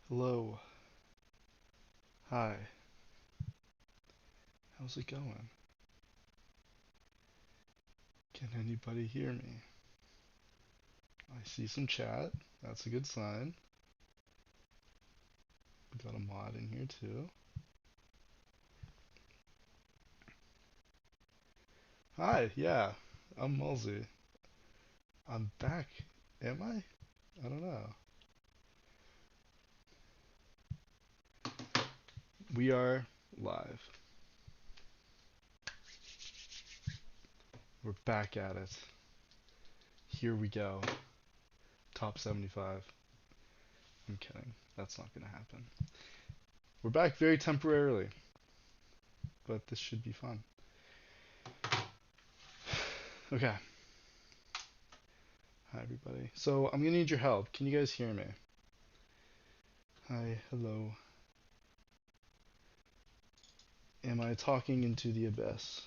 Hello. Hi. How's it going? Can anybody hear me? I see some chat. That's a good sign. We got a mod in here too. Hi, yeah. I'm Mulsey. I'm back. Am I? I don't know. We are live. We're back at it. Here we go. Top 75. I'm kidding. That's not gonna happen. We're back very temporarily, but this should be fun. Okay. Hi, everybody. So I'm gonna need your help. Can you guys hear me? Hi, hello. Am I talking into the abyss?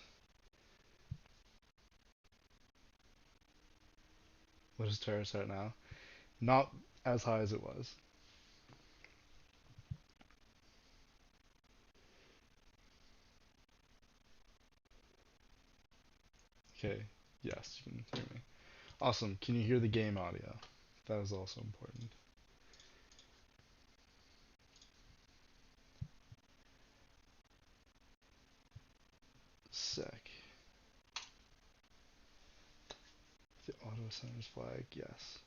What is Terrace at now? Not as high as it was. Okay, yes, you can hear me. Awesome. Can you hear the game audio? That is also important. Sick. The auto centers flag, yes.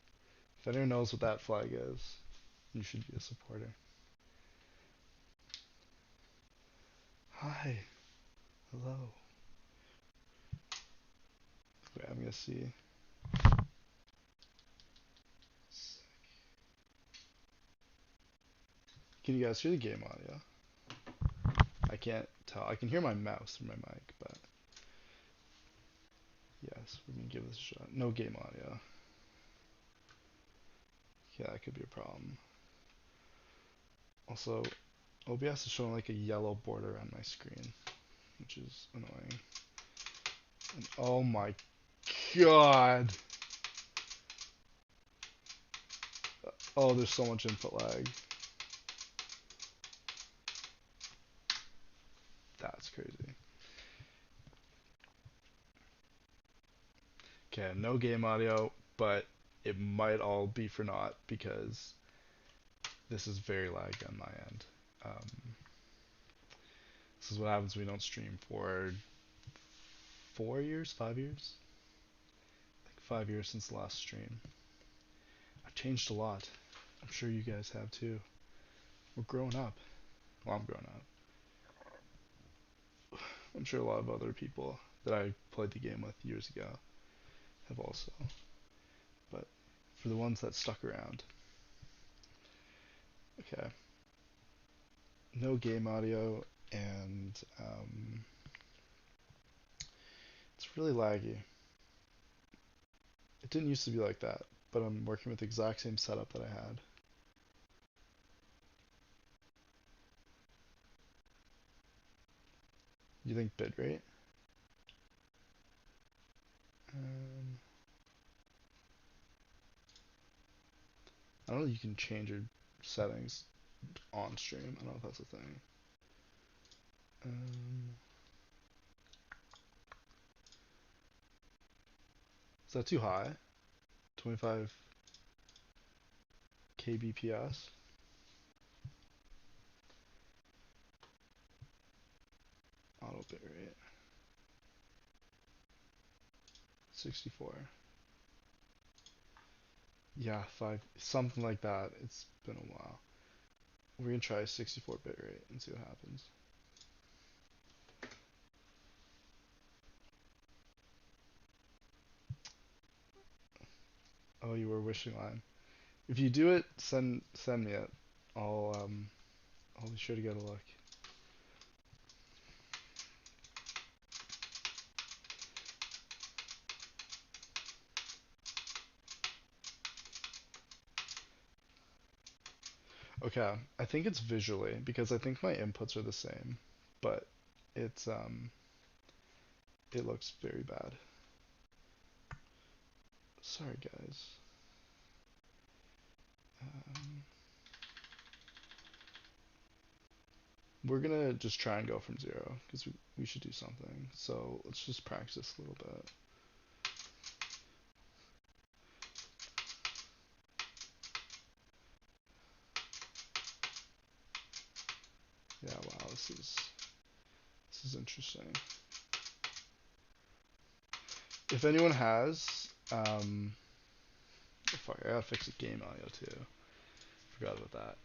If anyone knows what that flag is, you should be a supporter. Hi. Hello. Wait, I'm gonna see. Can you guys hear the game audio? I can't tell. I can hear my mouse through my mic, but yes, we're gonna give this a shot. No game audio. Yeah, that could be a problem. Also, OBS is showing like a yellow border on my screen, which is annoying. And oh my god! Oh, there's so much input lag. That's crazy. Okay, no game audio, but it might all be for naught because this is very laggy on my end. This is what happens when we don't stream for 4 years, 5 years? I think 5 years since the last stream. I've changed a lot. I'm sure you guys have too. We're growing up. Well, I'm growing up. I'm sure a lot of other people that I played the game with years ago have also. But for the ones that stuck around, okay. No game audio, and it's really laggy. It didn't used to be like that, but I'm working with the exact same setup that I had. You think bitrate? Um, I don't know if you can change your settings on stream. I don't know if that's a thing. Um, is that too high? 25 kbps? Auto bitrate. 64. Yeah, 5, something like that. It's been a while. We're gonna try 64 bitrate and see what happens. Oh, you were wishing line. If you do it, send me it. I'll be sure to get a look. Okay, I think it's visually because I think my inputs are the same, but it's it looks very bad. Sorry guys. Um, We're gonna just try and go from zero because we should do something. So let's just practice a little bit. Yeah, wow, this is interesting. If anyone has, oh fuck, I gotta fix the game audio too. Forgot about that.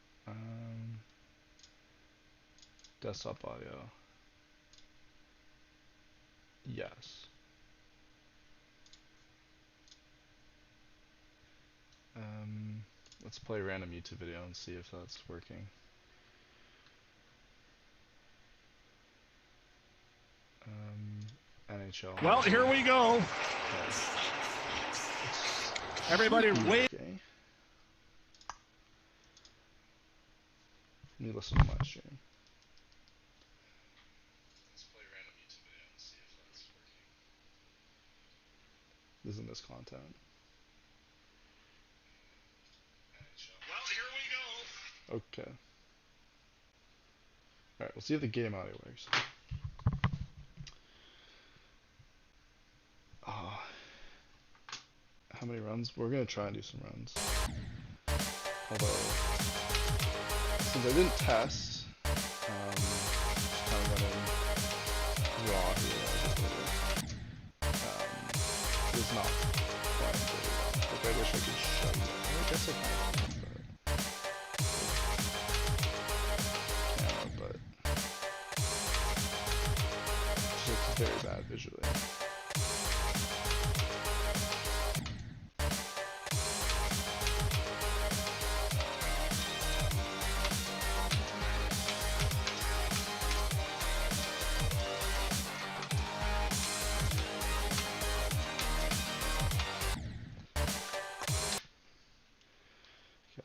Desktop audio. Yes. Let's play a random YouTube video and see if that's working. NHL. Well, here we go. Okay. Everybody wait. Okay. Let me listen to my stream. Let's play a random YouTube video and see if that's working. Isn't this content? Well, here we go. Okay. Alright, we'll see if the game audio works. How many runs? We're gonna try and do some runs. Although, since I didn't test, just kind of went in raw here. It's not flying very well. Like, I wish I could show you. I guess I can, but it looks very bad visually.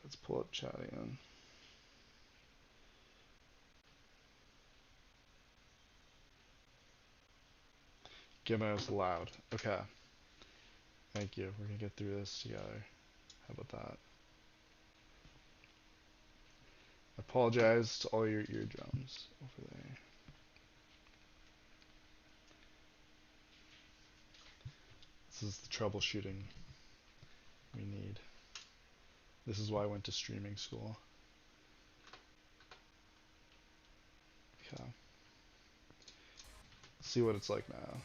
Let's pull up chat again. Gimmo's loud. Okay. Thank you. We're gonna get through this together. How about that? I apologize to all your eardrums over there. This is the troubleshooting we need. This is why I went to streaming school. Okay. Let's see what it's like now.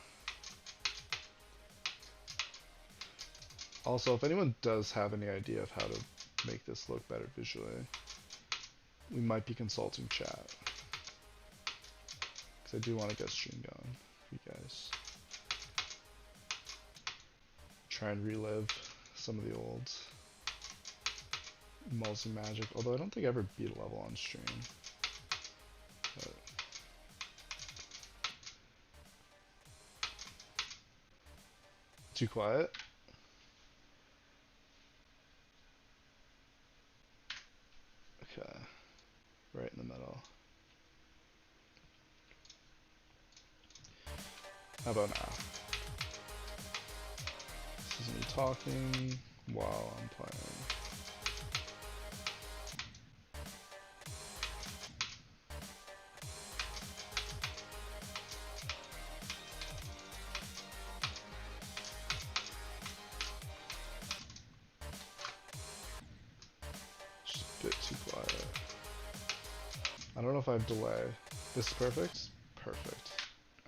Also, if anyone does have any idea of how to make this look better visually, we might be consulting chat. Because I do want to get stream going for you guys. Try and relive some of the old Multi Magic, although I don't think I ever beat a level on stream. But too quiet? Okay. Right in the middle. How about now? This is me talking while I'm playing. Just a bit too quiet. I don't know if I have delay. This is perfect? Perfect.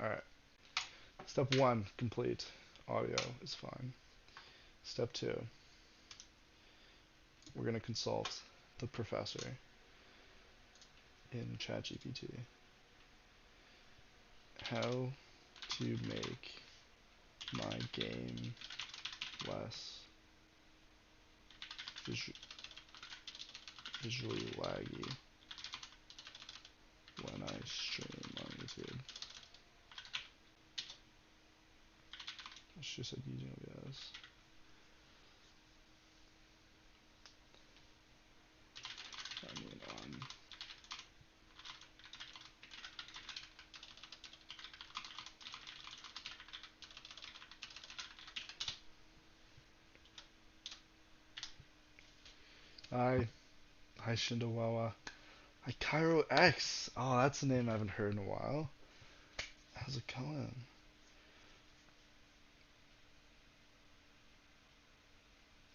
Alright. Step 1, complete. Audio is fine. Step 2. We're going to consult the professor in ChatGPT. How to make my game less visually laggy when I stream on YouTube. I should have said using OBS. I mean Hi Shindawawa. Hi, Cairo X. Oh, that's a name I haven't heard in a while. How's it going?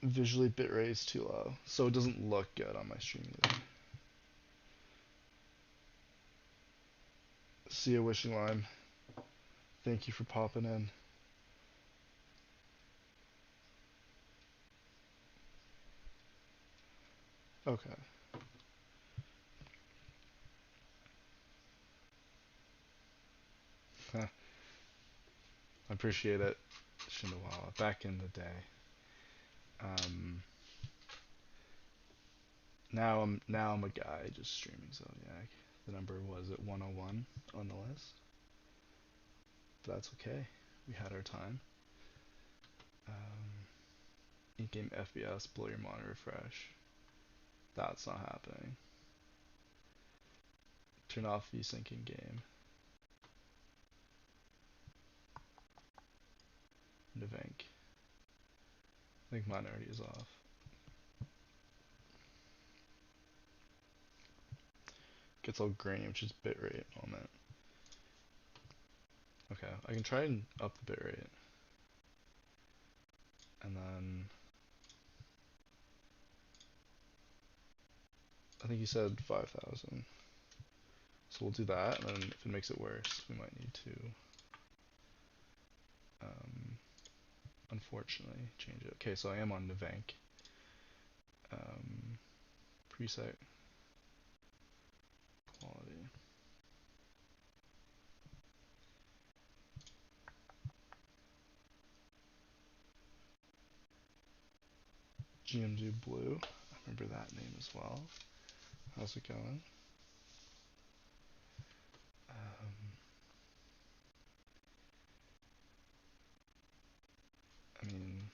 Visually bitrate is too low, so it doesn't look good on my stream either. See ya, Wishing Lime. Thank you for popping in. Okay. I appreciate it. Shinawala, back in the day. Um, now I'm a guy just streaming Zodiac. The number was at 101 on the list, but that's okay. We had our time. In-game FPS, blow your monitor refresh. That's not happening. Turn off VSync in game. Nvenc. I think mine already is off. Gets all grainy, which is bitrate moment. Okay, I can try and up the bitrate. And then I think you said 5,000. So we'll do that, and then if it makes it worse, we might need to unfortunately change it. Okay, so I am on Nvenc. Preset quality. GMG Blue. I remember that name as well. How's it going? I mean,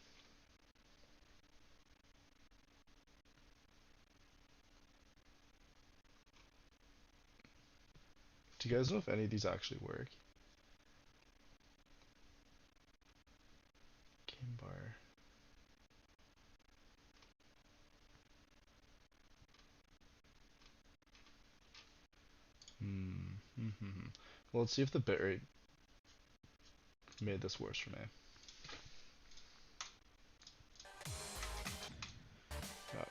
do you guys know if any of these actually work? Game bar. Well, let's see if the bitrate made this worse for me. Yeah.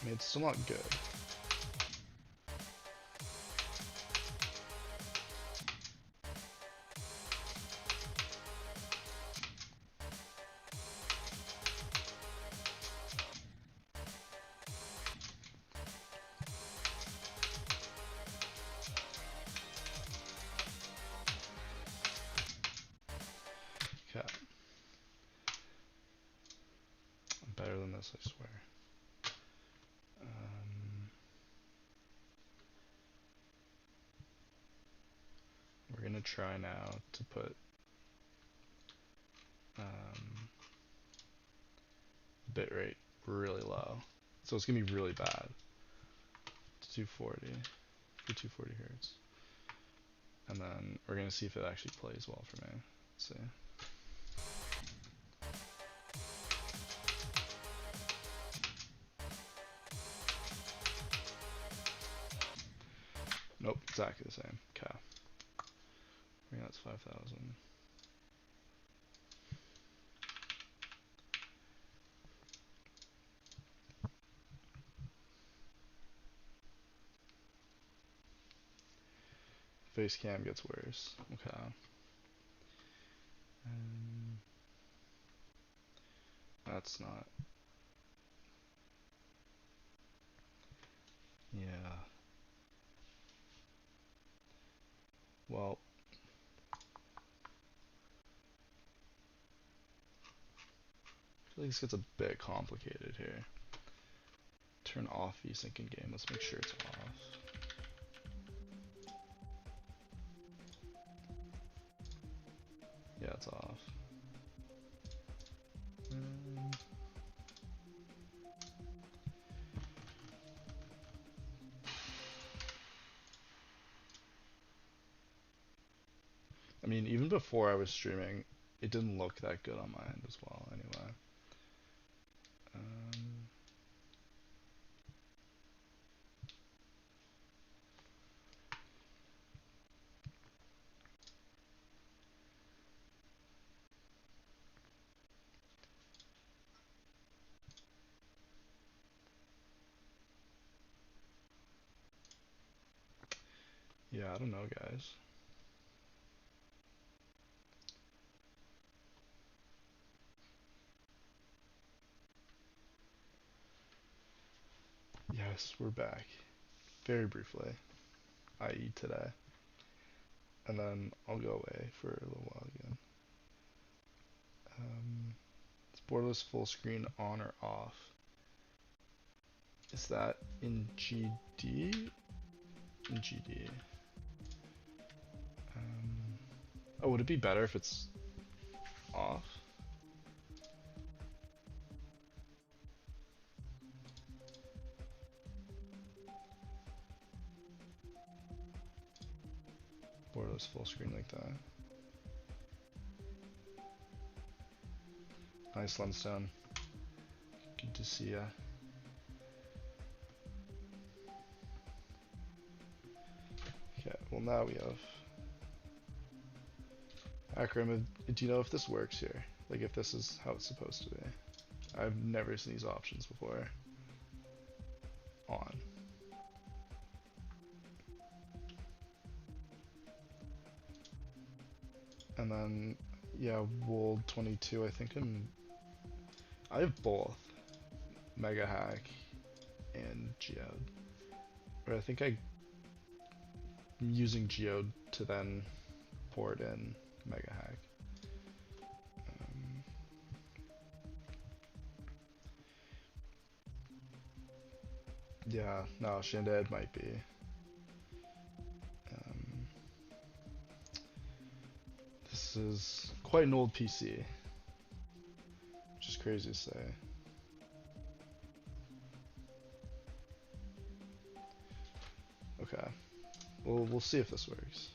I mean, it's still not good. Okay. I'm better than this, I swear. We're gonna try now to put bitrate really low. So it's gonna be really bad. 240 for 240 hertz. And then we're gonna see if it actually plays well for me. Let's see. Nope, exactly the same. Okay. I think that's 5,000. Face cam gets worse. Okay. That's not. Yeah. Well. I feel like this gets a bit complicated here. Turn off VSync in game. Let's make sure it's off. Yeah, it's off. I mean, even before I was streaming, it didn't look that good on my end as well, anyway. Um, yeah, I don't know, guys. Yes, we're back. Very briefly, i.e. today. And then I'll go away for a little while again. Is borderless full screen on or off? Is that in GD? In GD. Oh, would it be better if it's off? Borderless full screen like that. Nice, Lundstone. Good to see ya. Okay, well now we have Akram. Do you know if this works here? Like if this is how it's supposed to be? I've never seen these options before. On. And then, yeah, Wold 22. I have both Mega Hack and Geode. Or I think I'm using Geode to then port in Mega Hack. Yeah, no, Shandad might be. This is quite an old PC, which is crazy to say. Okay, well, we'll see if this works.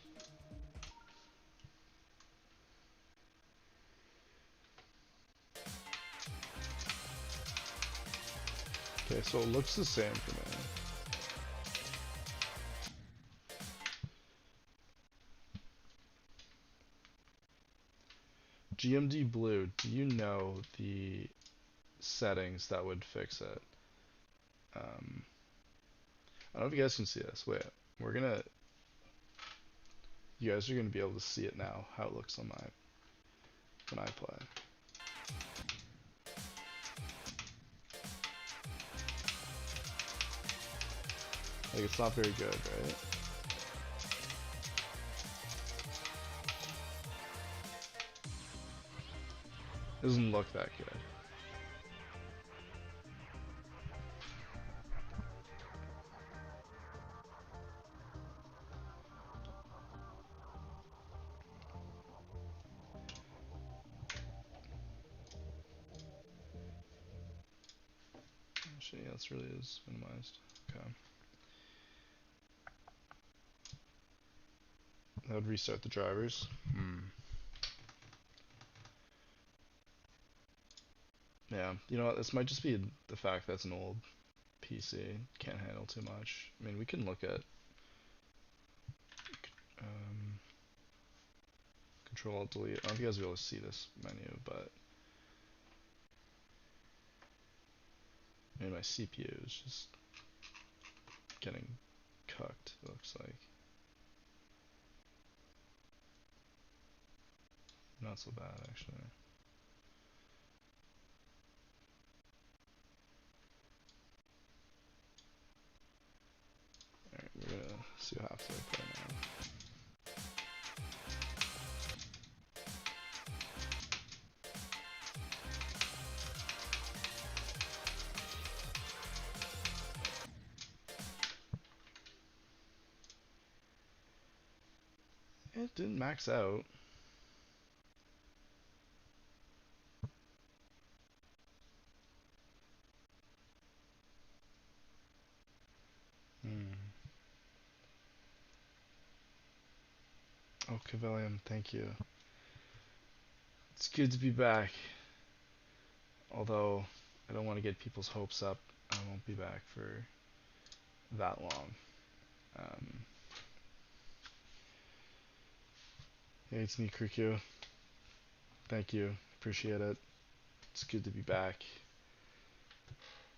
Okay, so it looks the same for me. GMD Blue, do you know the settings that would fix it? I don't know if you guys can see this. Wait, you guys are gonna be able to see it now, how it looks on when I play. Like, it's not very good, right? It doesn't look that good. Actually, yeah, this really is minimized. Okay. That would restart the drivers. Yeah, you know what, this might just be the fact that it's an old PC. Can't handle too much. I mean, we can look at Control Alt Delete. I don't know if you guys will be able to see this menu, but I mean, my CPU is just getting cucked, it looks like. Not so bad, actually. Alright, we're gonna see what happens if I play now. It didn't max out. Oh, Cavalium, thank you. It's good to be back. Although, I don't want to get people's hopes up. I won't be back for that long. Um, hey, it's me, Krikyo. Thank you. Appreciate it. It's good to be back.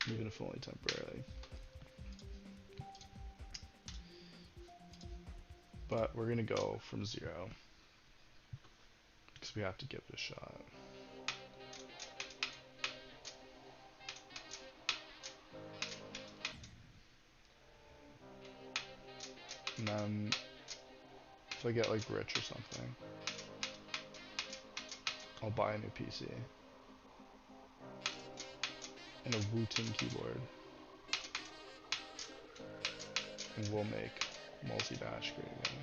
Even if only temporarily. But we're gonna go from 0. Because we have to give it a shot. And then, if I get like rich or something, I'll buy a new PC. And a Wu-Ting keyboard. And we'll make multi-dash great again.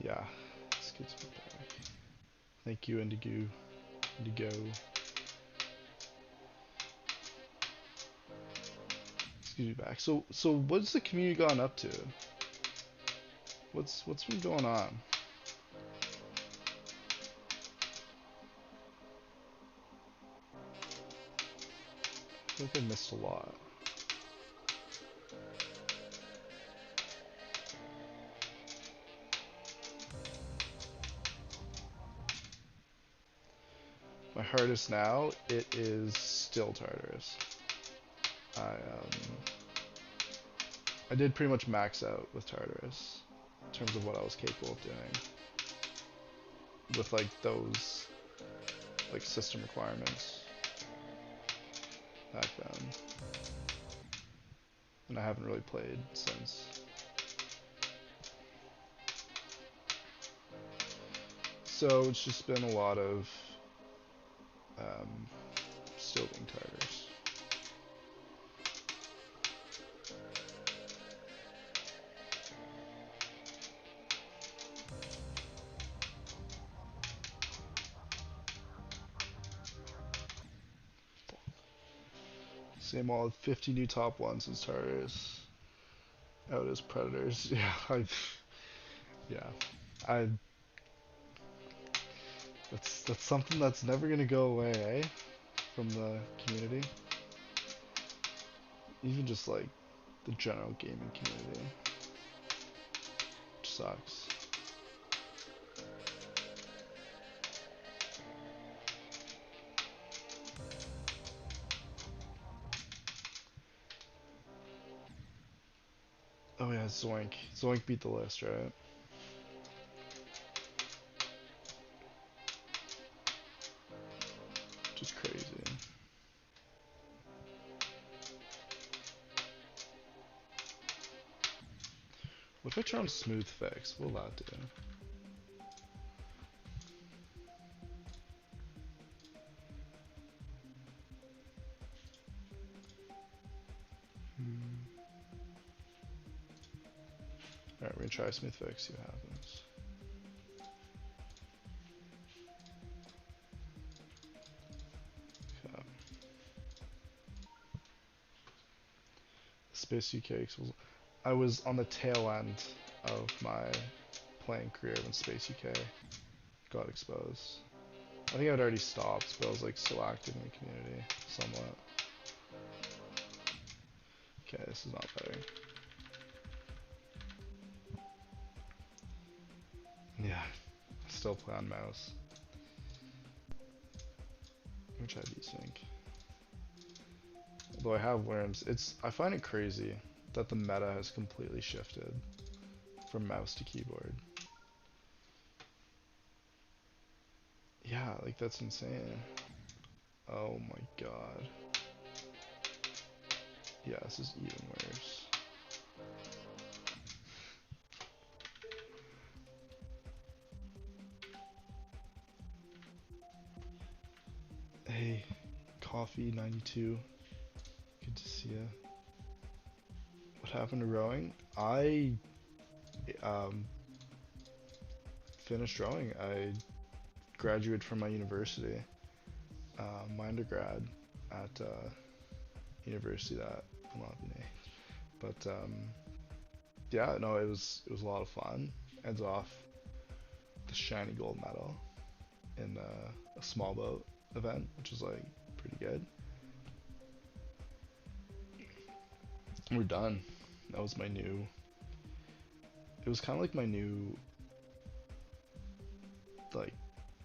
Yeah, it's good to be back. Thank you, Indigo. Indigo. It's good to be back. So what's the community gone up to? What's been going on? I feel like I missed a lot. My hardest now, it is still Tartarus. I did pretty much max out with Tartarus in terms of what I was capable of doing with like those like system requirements back then, and I haven't really played since. So it's just been a lot of still being Tartarus. Same old 50 new top ones as Tartarus. Out as Predators. Yeah, I that's something that's never gonna go away, eh? From the community. Even just like the general gaming community. Which sucks. Oh yeah, Zoink. Zoink beat the list, right? Which is crazy. What if I turn on smooth fix? What will that do? Alright, we're gonna try smooth fix, see what happens. Okay. Space UK. I was on the tail end of my playing career when Space UK got exposed. I think I'd already stopped, but I was like still active in the community somewhat. Okay, this is not better. Yeah, still play on mouse. Let me try desync. Although I have learned, I find it crazy that the meta has completely shifted from mouse to keyboard. Yeah, like that's insane. Oh my god. Yeah, this is even worse. Hey, Coffee 92. Good to see ya. What happened to rowing? I um, finished rowing. I graduated from my university, my undergrad at university that I'm not the but yeah, no, it was a lot of fun. Ends off the shiny gold medal in a small boat event, which was like pretty good. We're done. That was my new. It was kind of like my new, like,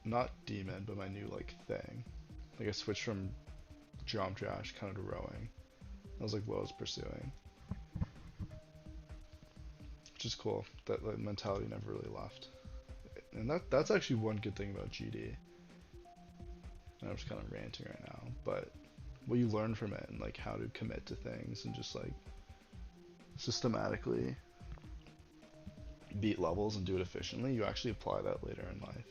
not demon, but my new like thing. Like I switched from geometry ash kind of to rowing. That was like what I was pursuing, which is cool. That like, mentality never really left. And that's actually one good thing about GD. And I'm just kind of ranting right now, but what you learn from it and like how to commit to things and just like systematically beat levels and do it efficiently, you actually apply that later in life,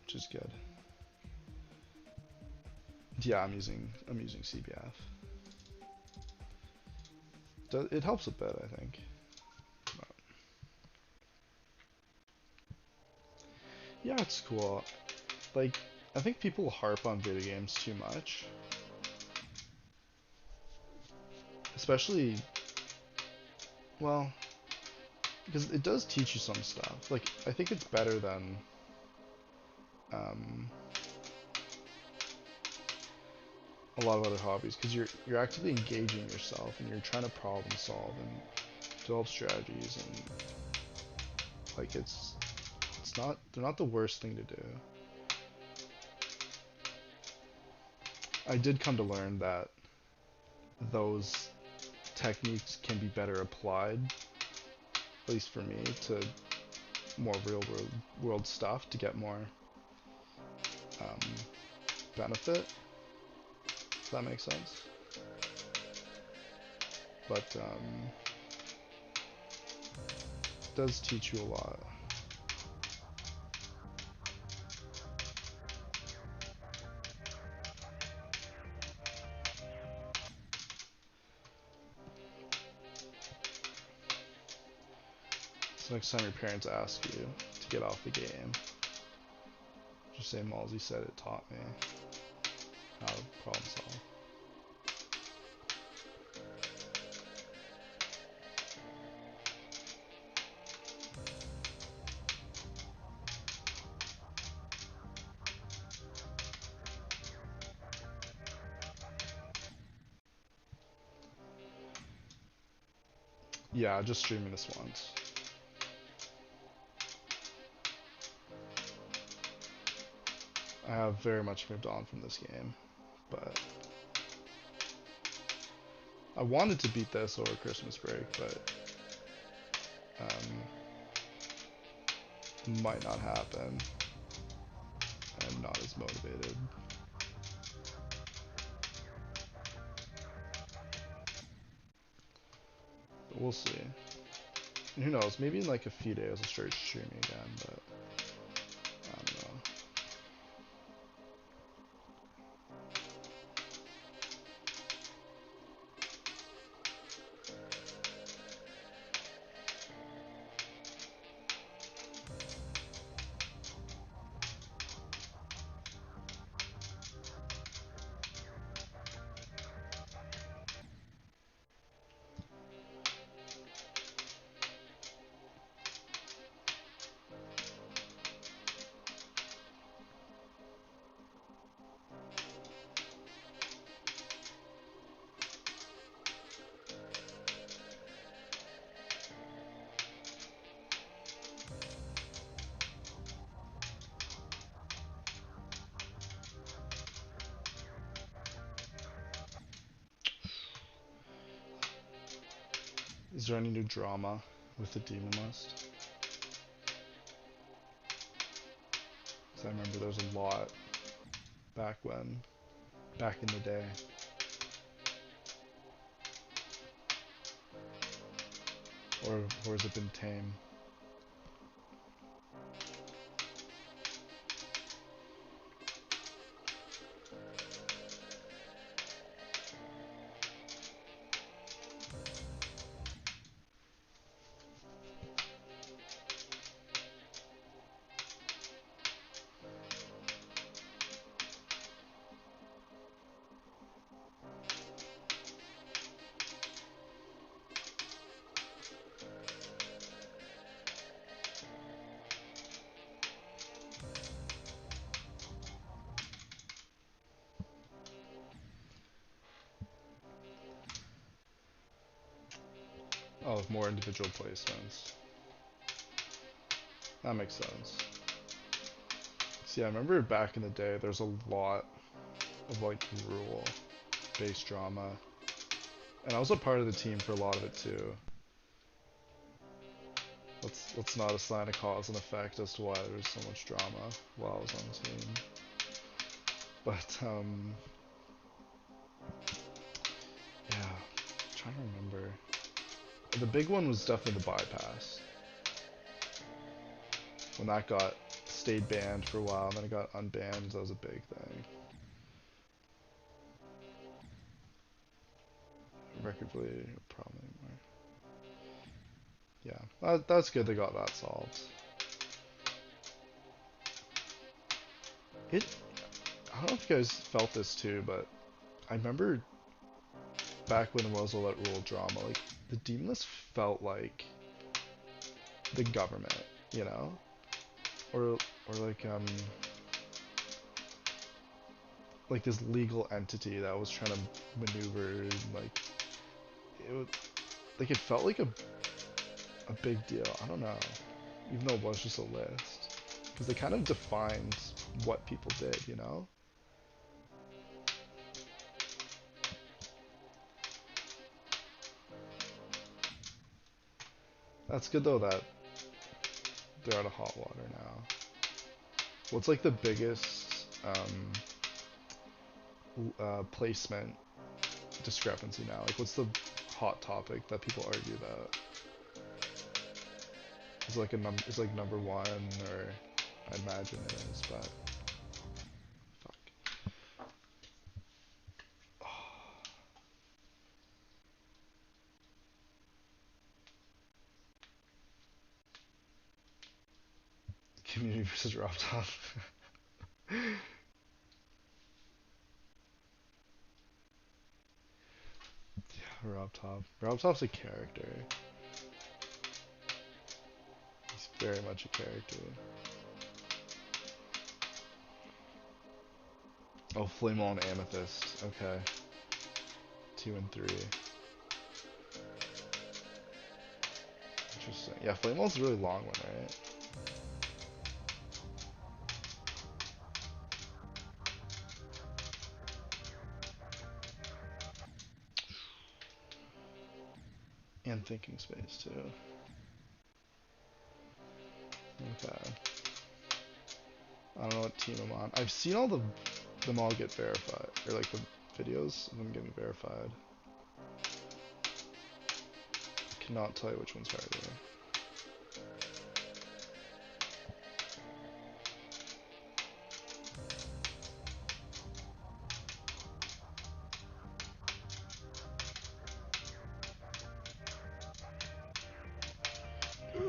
which is good. Yeah, I'm using CBF. It helps a bit, I think. But yeah, it's cool. Like, I think people harp on video games too much, especially, well, because it does teach you some stuff. Like, I think it's better than um, a lot of other hobbies because you're actively engaging yourself and you're trying to problem solve and develop strategies and like it's not they're not the worst thing to do. I did come to learn that those techniques can be better applied, at least for me, to more real world stuff to get more um, benefit. If that makes sense. But it does teach you a lot. So next time your parents ask you to get off the game, just say Malsey said it taught me how to problem solve. Yeah, just streaming this once. I have very much moved on from this game, but I wanted to beat this over Christmas break, but might not happen. I'm not as motivated. But we'll see. And who knows, maybe in like a few days I'll start streaming again, but I don't know. Is there any new drama with the Demon List? Because I remember there was a lot back in the day. Or has it been tame? Oh, more individual placements. That makes sense. See, I remember back in the day, there's a lot of like rule-based drama, and I was a part of the team for a lot of it too. Let's not assign a cause and effect as to why there was so much drama while I was on the team. But yeah, I'm trying to remember. The big one was definitely the bypass. When that stayed banned for a while, and then it got unbanned, that was a big thing. Record really a problem anymore. Yeah, that's good they got that solved. I don't know if you guys felt this too, but I remember back when there was all that rule drama, like, the demon list felt like the government, you know? Or like this legal entity that was trying to maneuver, like, it felt like a big deal. I don't know. Even though it was just a list. Because they kind of defined what people did, you know? That's good though that they're out of hot water now. What's like the biggest placement discrepancy now? Like, what's the hot topic that people argue about? Is like is like number one, or I imagine it is, but fuck. Community versus Rob Top. Yeah, Rob Top. Rob Top's a character. He's very much a character. Oh, Flame Wall and Amethyst. Okay. 2 and 3. Interesting. Yeah, Flame Wall's a really long one, right? And Thinking Space, too. Okay. I don't know what team I'm on. I've seen all them all get verified, or like the videos of them getting verified. I cannot tell you which one's harder.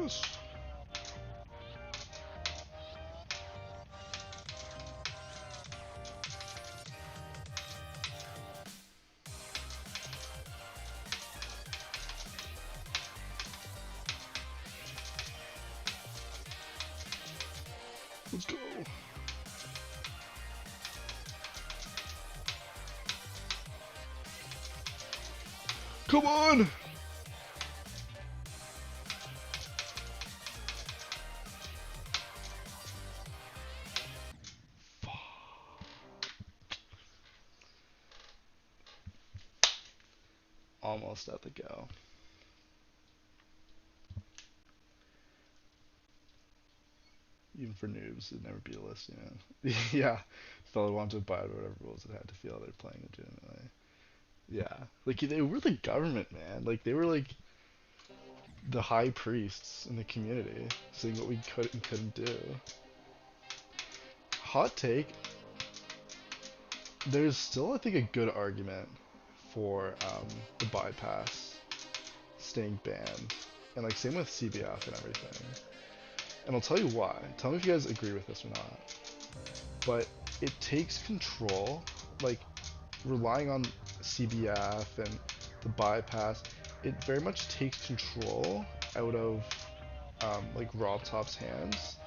Yes. Let's go. Come on! Almost at the go. Even for noobs, it'd never be a list, you know? Yeah. Fella wanted to abide by whatever rules it had to feel they're playing legitimately. Yeah. Like, they were the government, man. Like, they were like the high priests in the community, saying what we could and couldn't do. Hot take, there's still, I think, a good argument for the bypass staying banned. And like, same with CBF and everything. And I'll tell you why. Tell me if you guys agree with this or not. But it takes control, like, relying on CBF and the bypass, it very much takes control out of like Rob Top's hands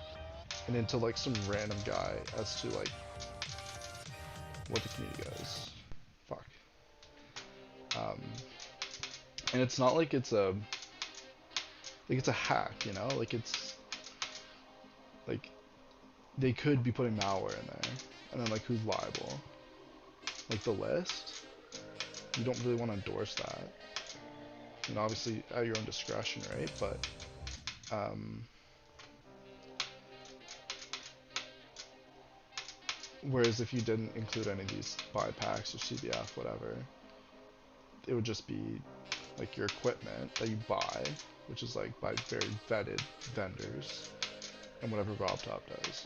and into like some random guy as to like what the community goes. Fuck. And it's not like it's a like it's a hack, you know? Like it's like they could be putting malware in there, and then like who's liable? Like the list. You don't really want to endorse that. You know, obviously at your own discretion, right? But um, whereas if you didn't include any of these buy packs or CBF, whatever, it would just be like your equipment that you buy, which is like by very vetted vendors, and whatever RobTop does.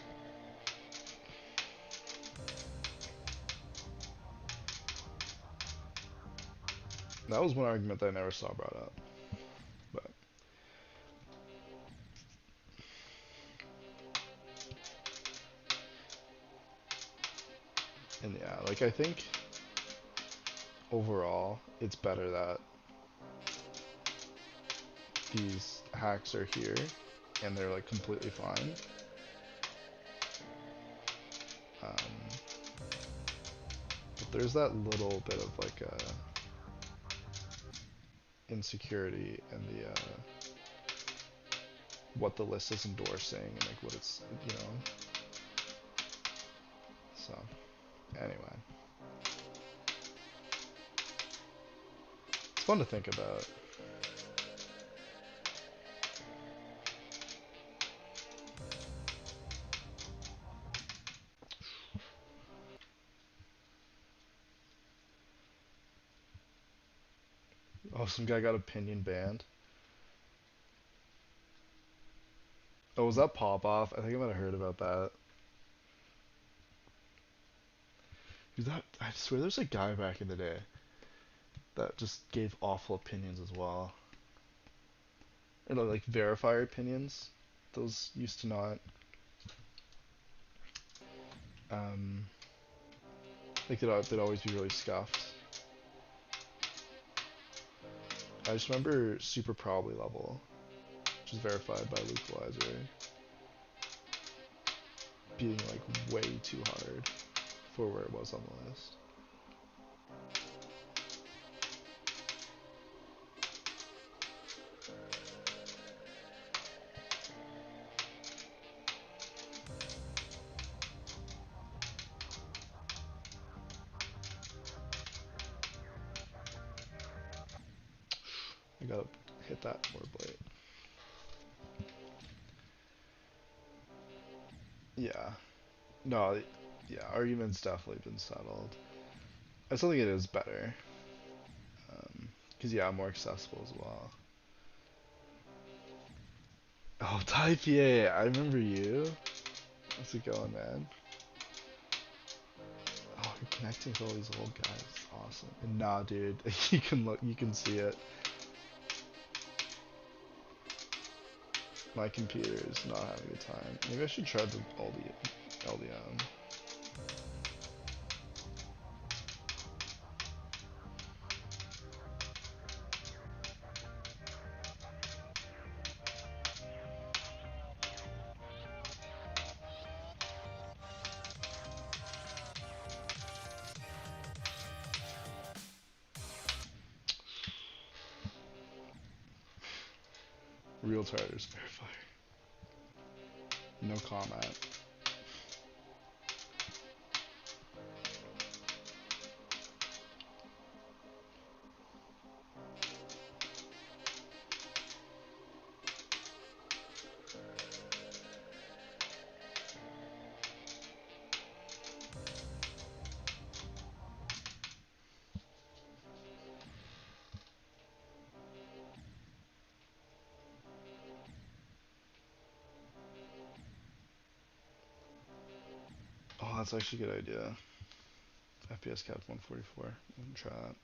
That was one argument that I never saw brought up. But and yeah, like I think overall it's better that these hacks are here and they're like completely fine. Um, but there's that little bit of like insecurity and the what the list is endorsing and like what it's, you know. So anyway, it's fun to think about. Oh, some guy got opinion banned. Oh, was that pop off? I think I might have heard about that. Dude, that I swear there's a guy back in the day that just gave awful opinions as well. Or like verifier opinions. Those used to not um like they'd always be really scuffed. I just remember super probably level, which is verified by Localizer, being like way too hard for where it was on the list. I gotta hit that more blade. Yeah. No, yeah, argument's definitely been settled. I still think it is better. Because, yeah, more accessible as well. Oh, Type A, I remember you. How's it going, man? Oh, you're connecting with all these old guys. Awesome. And nah, dude, you can look, you can see it. My computer is not having a good time. Maybe I should try the LDM. Real tires verify. No comment. Oh, that's actually a good idea. FPS cap 144. We can try that.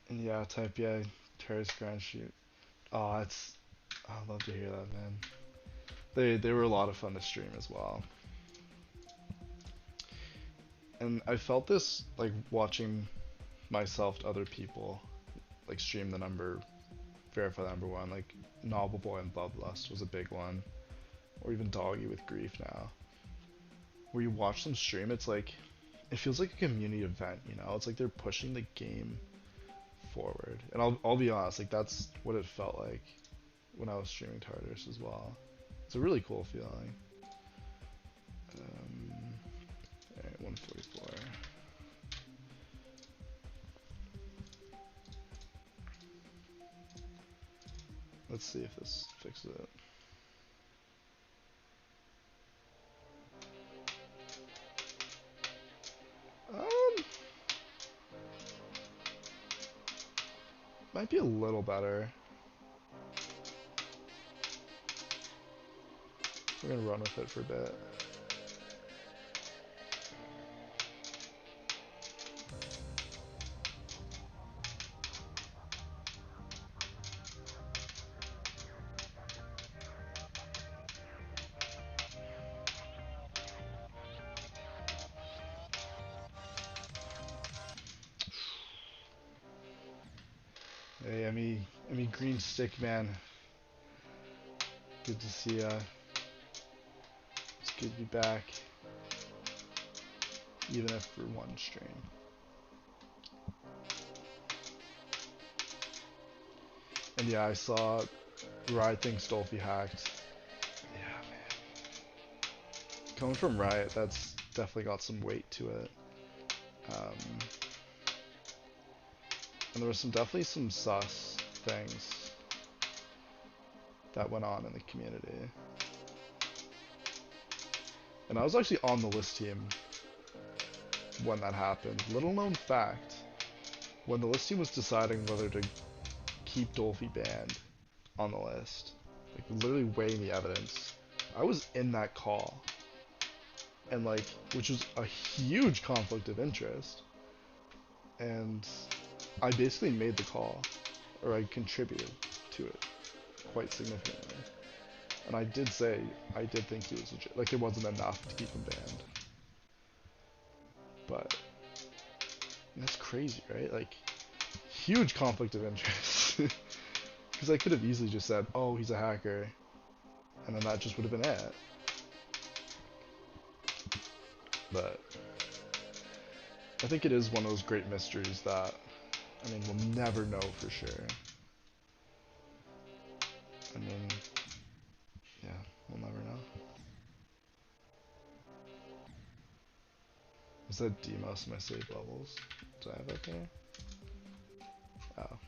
And yeah, Type A, terrace ground shoot. Oh, that's. I'd love to hear that, man. They were a lot of fun to stream as well. And I felt this like watching myself to other people like stream the number, verify the number one. Like Novel Boy and Bloodlust was a big one, or even Doggy with Grief now. Where you watch them stream, it's like it feels like a community event, you know? It's like they're pushing the game forward. And I'll be honest, like that's what it felt like when I was streaming Tartarus as well. It's a really cool feeling. Alright, 144. Let's see if this fixes it. Might be a little better. We're gonna run with it for a bit. Hey, Emmy Green Stick Man. Good to see ya. It's good to be back. Even if for one stream. And yeah, I saw Riot thinks Dolphy hacked. Yeah, man. Coming from Riot, that's definitely got some weight to it. And there was definitely some sus things that went on in the community. And I was actually on the list team when that happened. Little known fact, when the list team was deciding whether to keep Dolphy banned on the list, like literally weighing the evidence, I was in that call. And like, which was a huge conflict of interest. And I basically made the call, or I contributed to it quite significantly. And I did say, I did think he was legit. Like, it wasn't enough to keep him banned. But, that's crazy, right? Like, huge conflict of interest. Because I could have easily just said, oh, he's a hacker. And then that just would have been it. But, I think it is one of those great mysteries that, I mean, we'll never know for sure. I mean, yeah, we'll never know. Is that Demos my save levels? Do I have that there? Oh.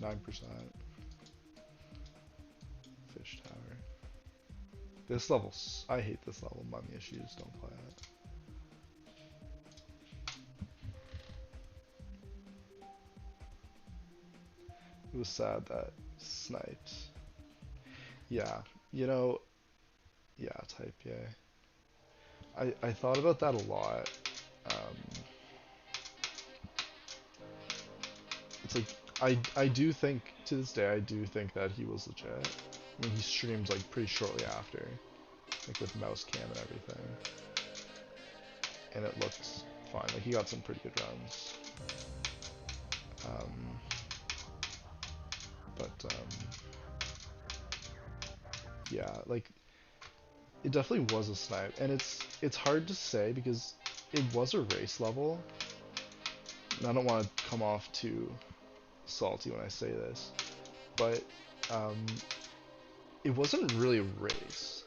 9%. Fish Tower. This level, I hate this level. Mummy issues, don't play it. It was sad that sniped. Yeah, you know, yeah, type yay. I thought about that a lot. It's like, I do think, to this day, I do think that he was legit. I mean, he streamed like pretty shortly after, like with mouse cam and everything. And it looked fine, like he got some pretty good runs. Yeah, like, it definitely was a snipe, and it's hard to say because it was a race level, and I don't want to come off too salty when I say this, but it wasn't really a race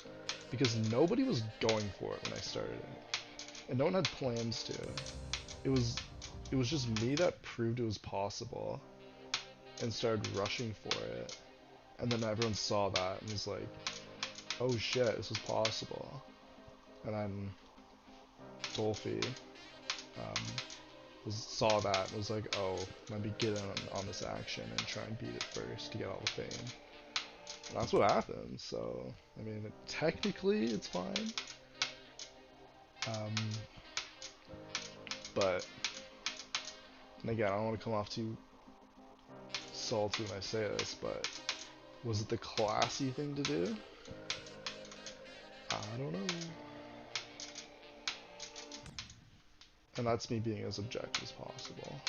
because nobody was going for it when I started it, and no one had plans to. It was just me that proved it was possible and started rushing for it, and then everyone saw that and was like, oh shit, this is possible. And then Dolphy saw that and was like, oh, let me get in on this action and try and beat it first to get all the fame. And that's what happened, so, I mean, technically it's fine. But, and again, I don't want to come off too salty when I say this, but was it the classy thing to do? I don't know. And that's me being as objective as possible.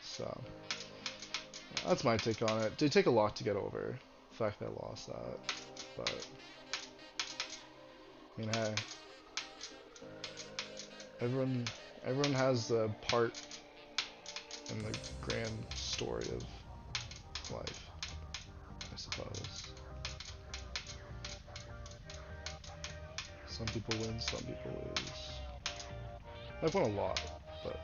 So, that's my take on it. It did take a lot to get over the fact that I lost that, but I mean, hey, Everyone, everyone has a part in the grand story of life, I suppose. Some people win, some people lose. I've won a lot, but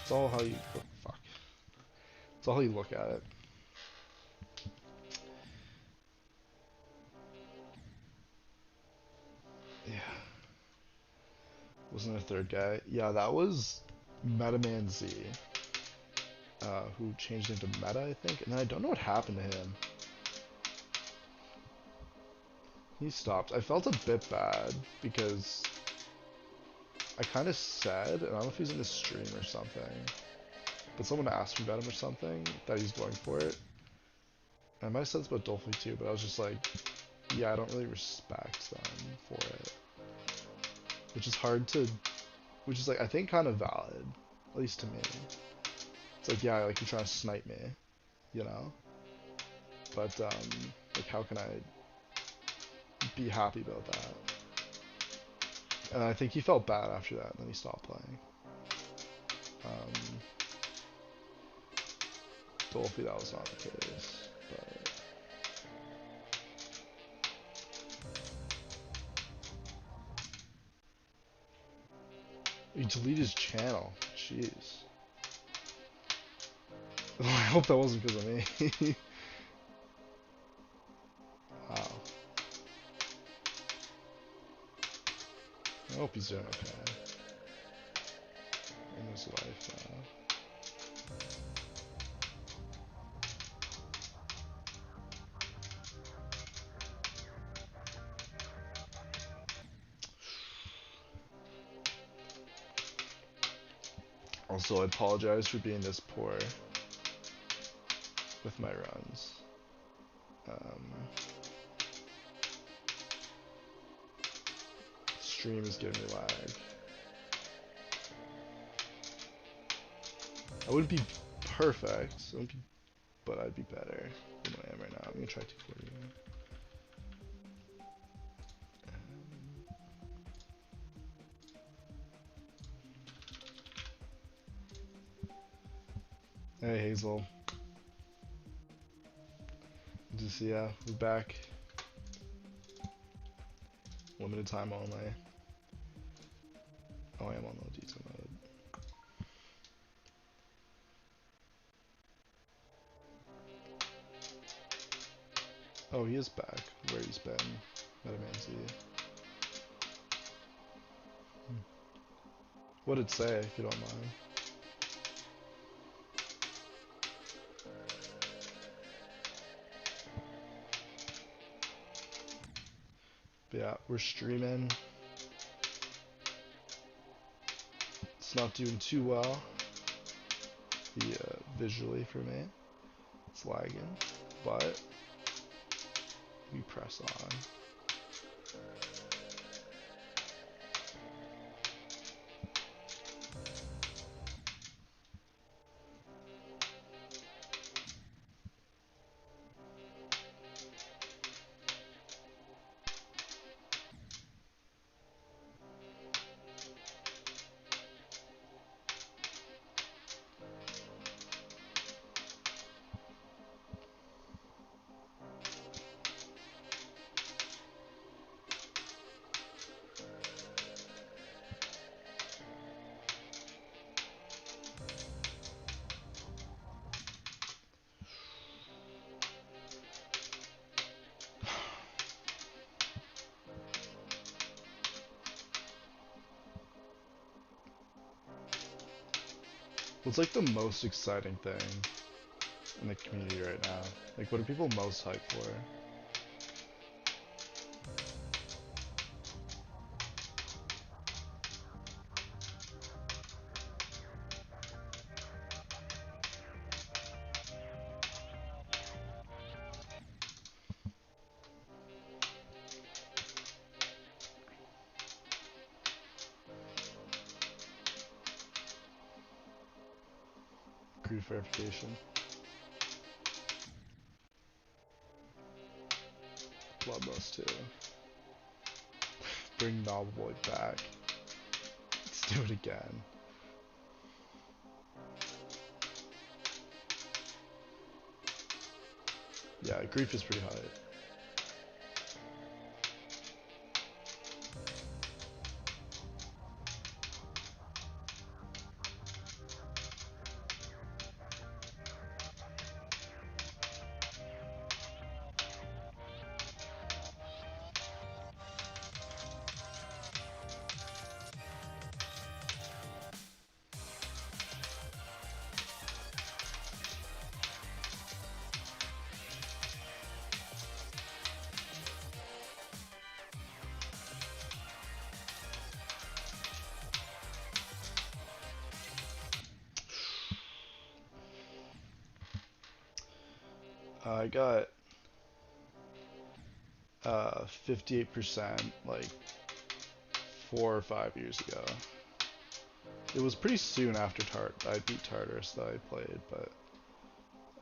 it's all how you look. Fuck. It's all how you look at it. Yeah. Wasn't there a third guy? Yeah, that was Metaman Z, who changed into Meta, I think. And then I don't know what happened to him. He stopped. I felt a bit bad because I kind of said, and I don't know if he's in the stream or something, but someone asked me about him or something, that he's going for it. And I might have said this about Dolphy too, but I was just like, yeah, I don't really respect them for it. Which is hard to, which is like, I think kind of valid, at least to me. It's like, yeah, like you're trying to snipe me, you know? But, like, how can I be happy about that? And I think he felt bad after that, and then he stopped playing. Dolphy, that was not the case, but he deleted his channel. Jeez. I hope that wasn't because of me. Wow. I hope he's doing okay in his life. Also, I apologize for being this poor with my runs. Stream is giving me lag. I wouldn't be perfect, but I'd be better than I am right now. I'm gonna try 240. Hey Hazel. Just yeah, we're back. Limited time only. Oh, I am on low detail mode. Oh, he is back. Where he's been. Metaman Z. What'd it say, if you don't mind? But yeah, we're streaming. It's not doing too well. Visually for me. It's lagging. But we press on. What's like the most exciting thing in the community right now? Like, what are people most hyped for? Creed verification. Bloodlust too. bring Novel Boy back. Let's do it again. Yeah, grief is pretty high. I got 58% like 4 or 5 years ago. It was pretty soon after I beat Tartarus that I played, but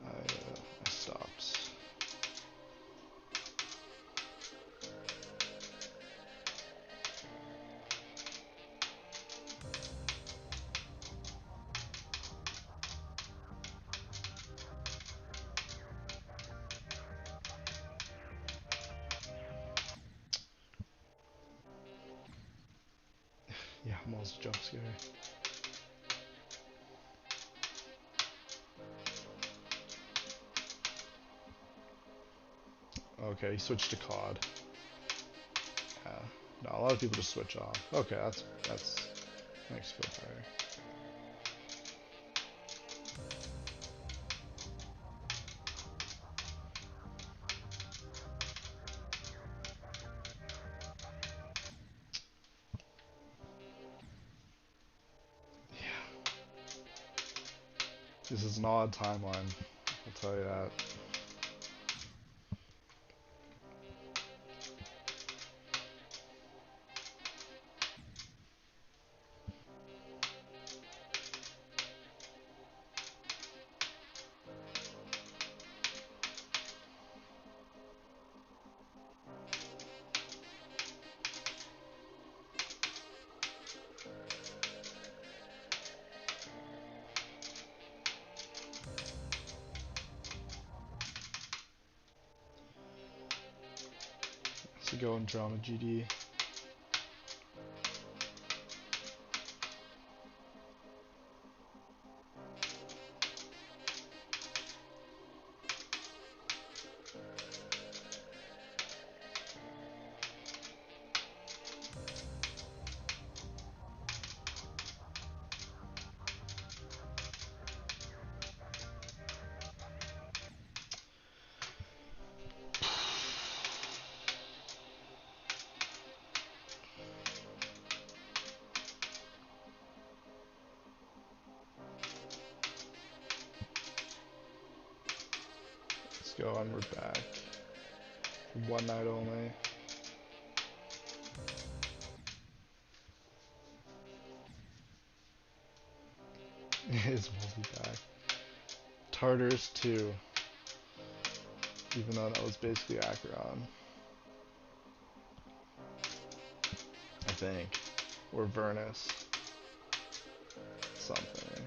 I stopped. Yeah, I'm also jump scare. Okay, he switched to COD. Yeah. No, a lot of people just switch off. Okay, that's makes me feel better. Yeah. This is an odd timeline, I'll tell you that. So go and drama GD. Let's go on, we're back. For one night only. Is multi-back. Tartarus 2. Even though that was basically Acheron. I think. Or Vernus. Something.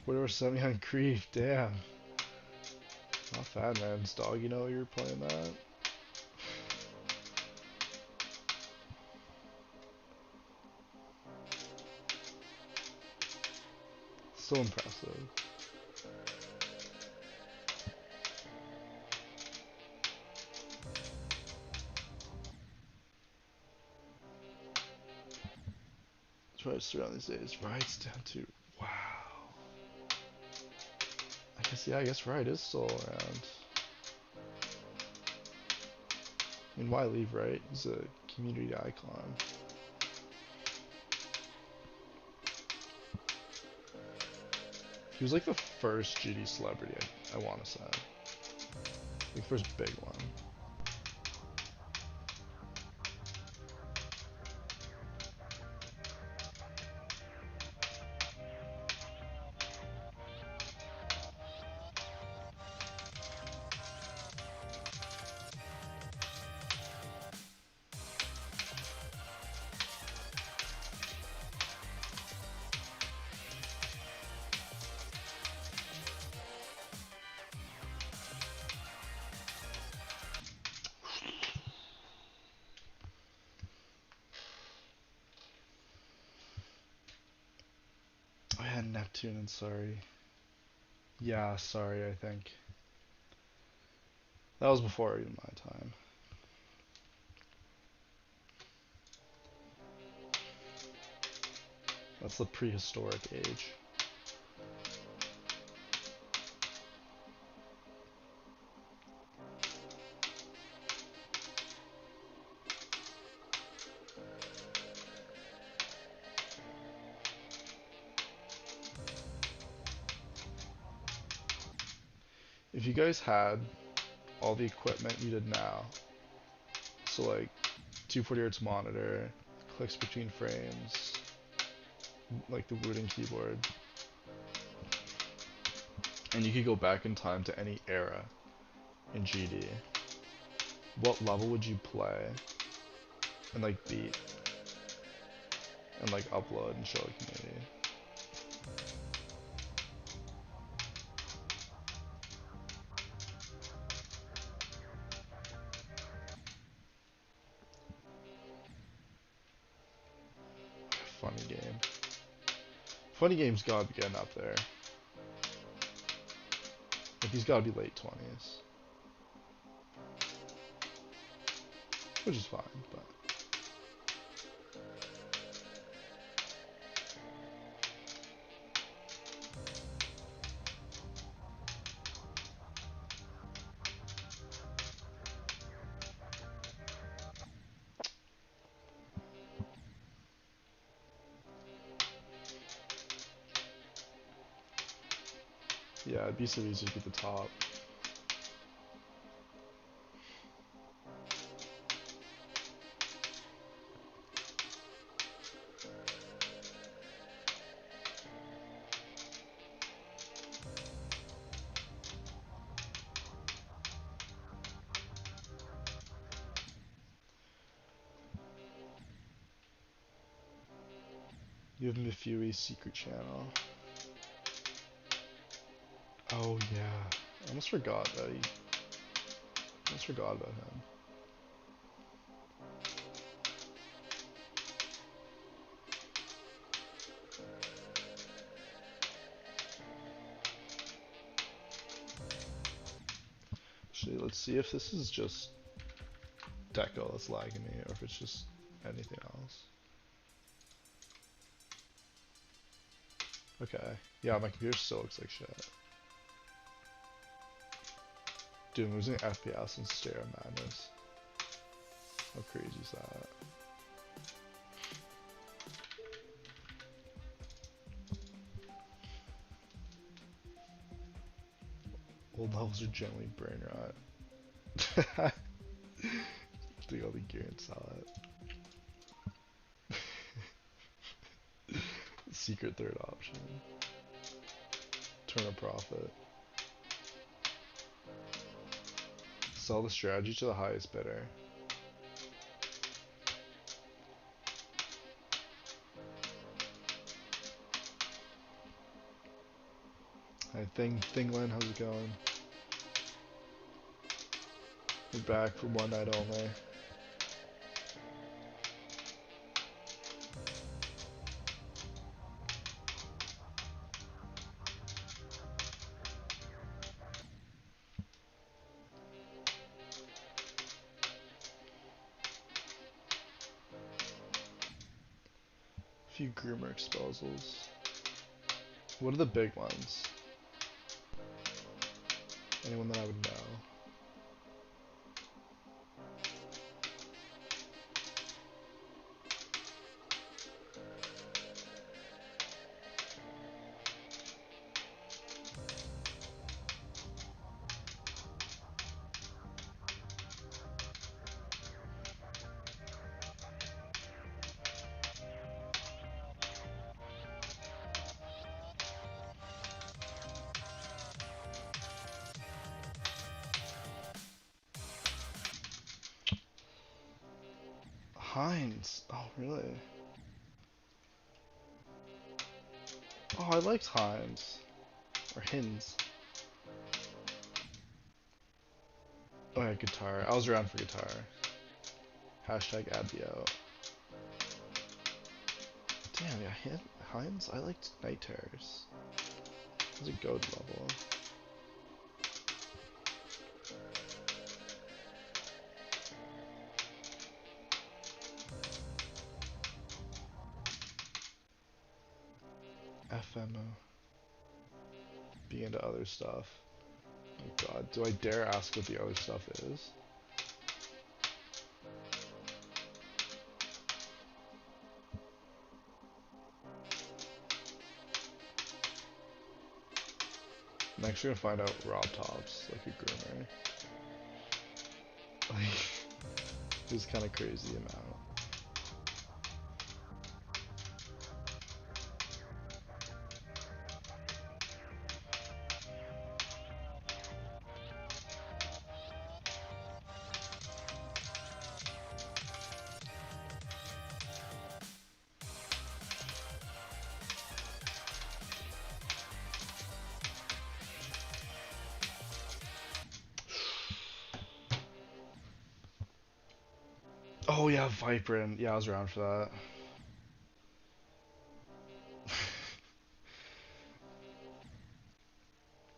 Whatever, 70 on grief, damn. Not bad, man. Does Dog, you know you're playing that? So impressive. Try to surround these days. Right's down to, wow. I guess, yeah, I guess Right is still around. I mean, why leave Right? He's a community icon. He was like the first GD celebrity, I want to say. Like, first big one. And Neptune and Sorry. Yeah, Sorry, I think. That was before even my time. That's the prehistoric age. If you guys had all the equipment you did now, so like 240Hz monitor, clicks between frames, like the wooden keyboard, and you could go back in time to any era in GD, what level would you play and like beat and like upload and show the community? Funny game. Funny game's gotta be getting up there. Like he's gotta be late 20s. Which is fine, but yeah, it'd be so easy to get the top. You have Mifui's secret channel. Oh yeah, I almost forgot that almost forgot about him. Actually, let's see if this is just Deco that's lagging me, or if it's just anything else. Okay, yeah, my computer still looks like shit. Dude, I'm losing FPS and Stereo Madness. How crazy is that? Old levels are generally brain rot. Take all the gear and sell it. Secret third option. Turn a profit. Sell the strategy to the highest bidder. Hi, Thingland, how's it going? We're back for one night only. A few groomer exposals. What are the big ones? Anyone that I would know? Heinz. Oh, really? Oh, I liked Heinz. Or Hins. Oh yeah, guitar. I was around for guitar. Hashtag add the out. Yeah, Heinz. I liked Night Terrors. It was a goat level. FMO. Be into other stuff. Oh god, do I dare ask what the other stuff is? I'm actually gonna find out Rob Tops, like a groomer. Like, it's kind of crazy amount. Oh yeah, Vibrant. Yeah, I was around for that.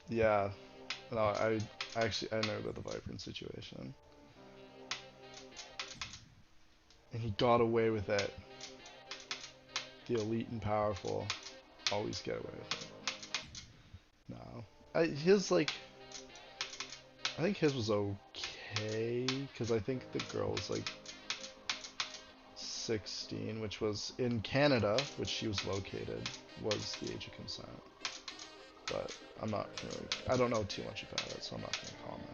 Yeah. No, I know about the Vibrant situation. And he got away with it. The elite and powerful always get away with it. No. His, like, I think his was okay, because I think the girl was, like, 16, which was in Canada, which she was located, was the age of consent. But I'm not really, I don't know too much about it, so I'm not going to comment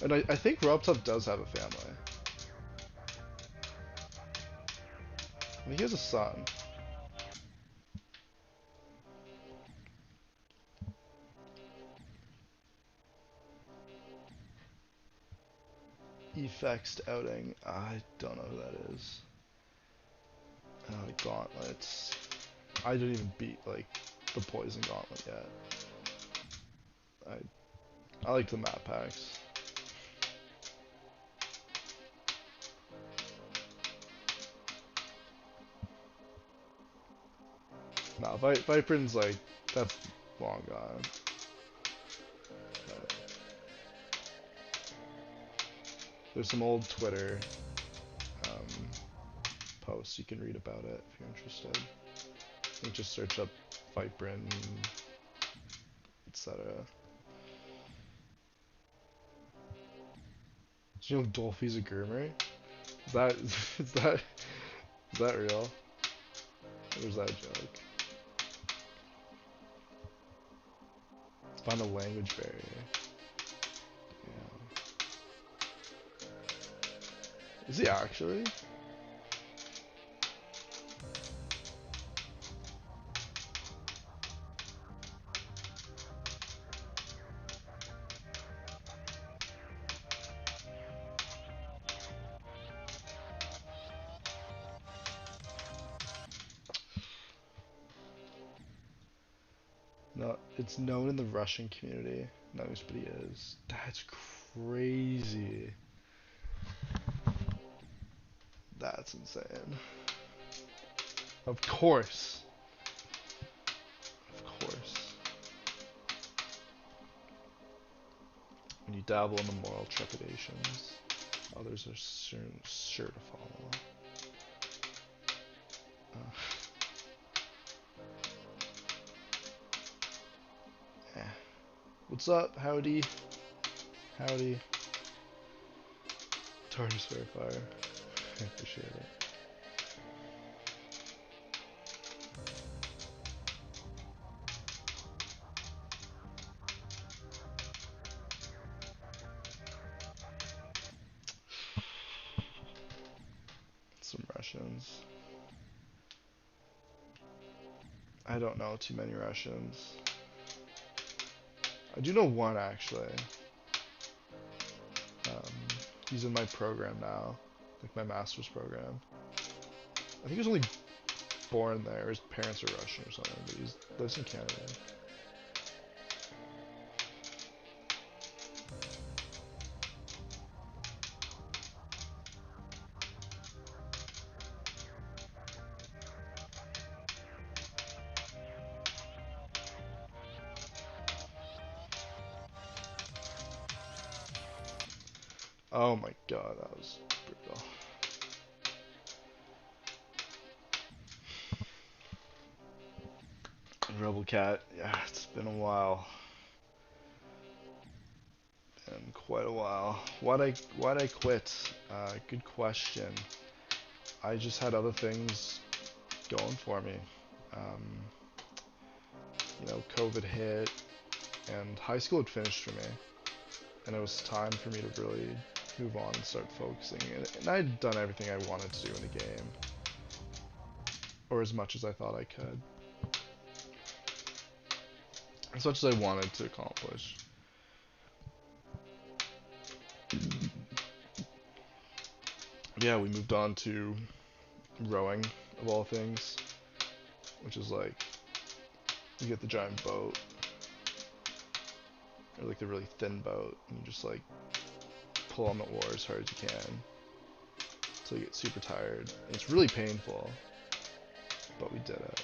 on it. And I think Rob Top does have a family. I mean, he has a son. Effects outing. I don't know who that is. Gauntlets. I didn't even beat, like, the Poison Gauntlet yet. I like the map packs. Nah, Viper's like, that's long gone. But there's some old Twitter posts you can read about it if you're interested. You can just search up Viperin, etc. Do you know Dolphy's a groomer? Is that is that is that real? Or is that a joke? Let's find a language barrier. Yeah. Is he actually? No, it's known in the Russian community. Knows, but he is. That's crazy. That's insane. Of course. Of course. When you dabble in the moral trepidations, others are sure to follow. Uh, yeah. What's up? Howdy. Howdy. Tartarus Verifier. I appreciate it. Some Russians. I don't know too many Russians. I do know one actually. He's in my program now, like my master's program. I think he was only born there. His parents are Russian or something, but he lives in Canada. Oh my god, that was brutal. Rebel Cat, yeah, it's been a while. Been quite a while. Why'd I quit? Good question. I just had other things going for me. Um, COVID hit, and high school had finished for me, and it was time for me to really move on and start focusing. And I'd done everything I wanted to do in the game, or as much as I thought I could, as much as I wanted to accomplish. Yeah, we moved on to rowing, of all things, which is like, you get the giant boat, or like the really thin boat, and you just like pull on the oar as hard as you can until you get super tired. And it's really painful, but we did it.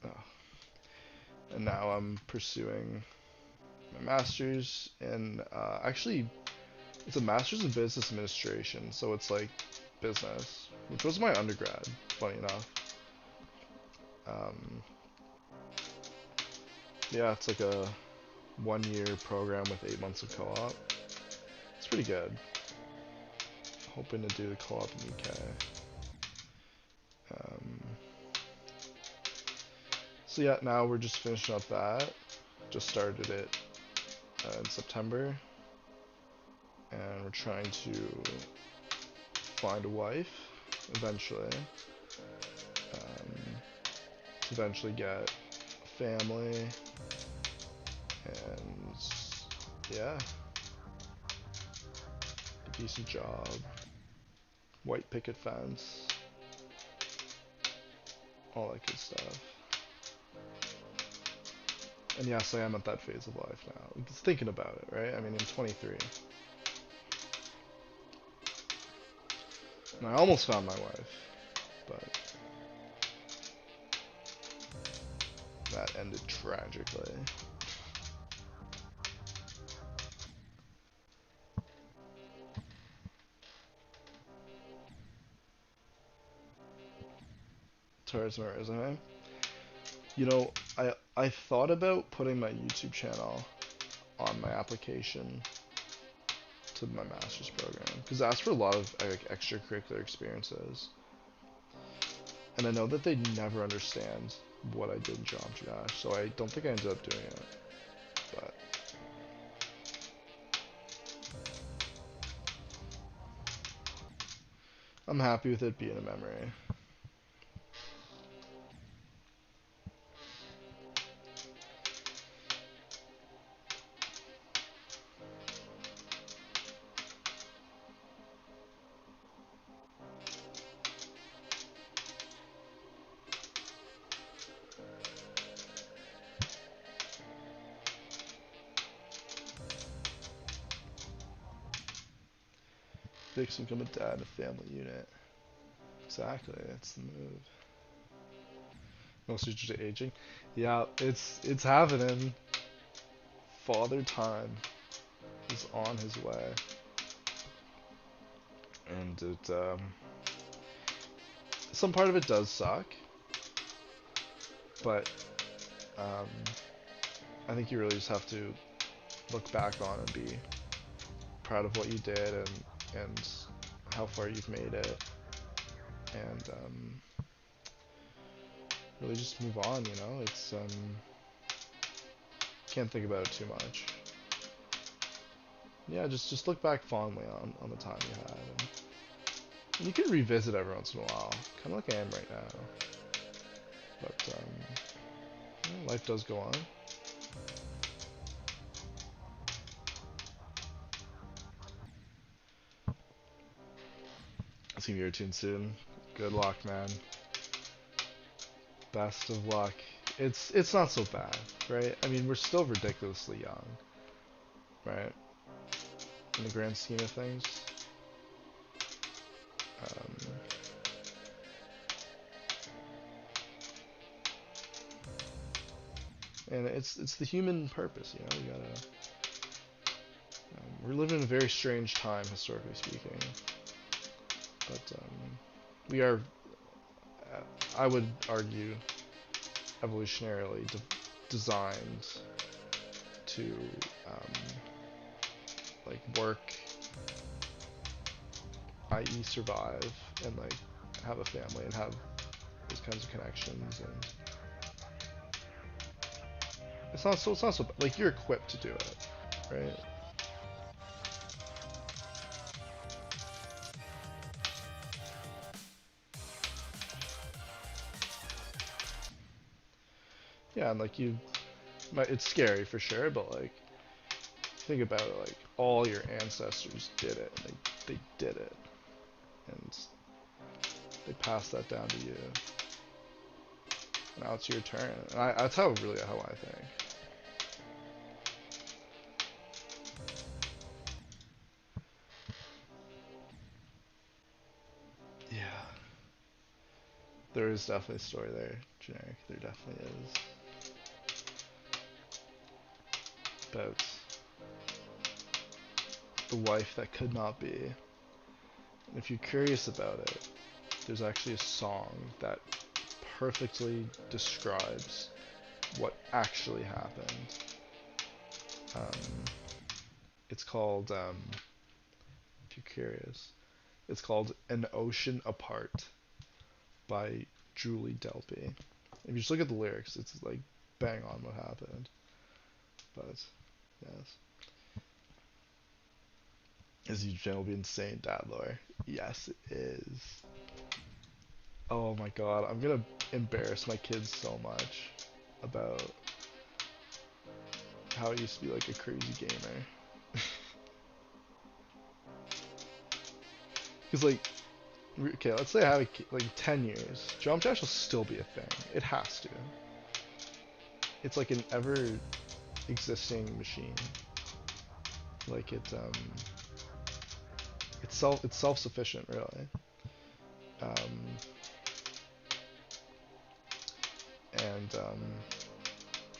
Oh. And now I'm pursuing my master's in, actually, it's a master's in business administration, so it's like business, which was my undergrad, funny enough. Um, yeah, it's like a 1 year program with 8 months of co-op. It's pretty good. Hoping to do the co-op in the UK. So yeah, now we're just finishing up that. Just started it in September, and we're trying to find a wife eventually. To eventually get a family, and yeah, a decent job, white picket fence, all that good stuff. And yes, I am at that phase of life now. Just thinking about it, right? I mean, I'm 23. And I almost found my wife, but that ended tragically. Towards my resume. I thought about putting my YouTube channel on my application to my master's program, because I asked for a lot of like extracurricular experiences, and I know that they never understand what I did in Geometry Dash, so I don't think I ended up doing it. But I'm happy with it being a memory. Fix become a dad in a family unit. Exactly, that's the move. Mostly just aging. Yeah, it's happening. Father time is on his way, and some part of it does suck, but um, I think you really just have to look back on and be proud of what you did, and how far you've made it, and really just move on. It's can't think about it too much. Yeah, just look back fondly on the time you had, and you can revisit every once in a while, kind of like I am right now. But life does go on. I'll see you here soon. Good luck, man. Best of luck. It's not so bad, right? I mean, we're still ridiculously young, right? In the grand scheme of things. Um, and it's the human purpose. You know, you gotta. We're living in a very strange time, historically speaking, but we are. I would argue, evolutionarily designed to um, like work, i.e., survive, and like have a family and have those kinds of connections. And it's not so like you're equipped to do it, right? Yeah, and like it's scary for sure, but like think about it, like all your ancestors did it. They did it, and they passed that down to you. Now it's your turn. And that's how I think. Yeah, there is definitely a story there, generic. There definitely is about the wife that could not be. And if you're curious about it, there's actually a song that perfectly describes what actually happened. Um, it's called, if you're curious, it's called "An Ocean Apart" by Julie Delpy. If you just look at the lyrics, it's like bang on what happened. But yes, is your channel be insane, dad lore? Yes, it is. Oh my god, I'm gonna embarrass my kids so much about how I used to be like a crazy gamer. Because like, okay, let's say I have like 10 years, Jump Dash will still be a thing. It has to. It's like an ever existing machine. Like it's self-sufficient really. Um, and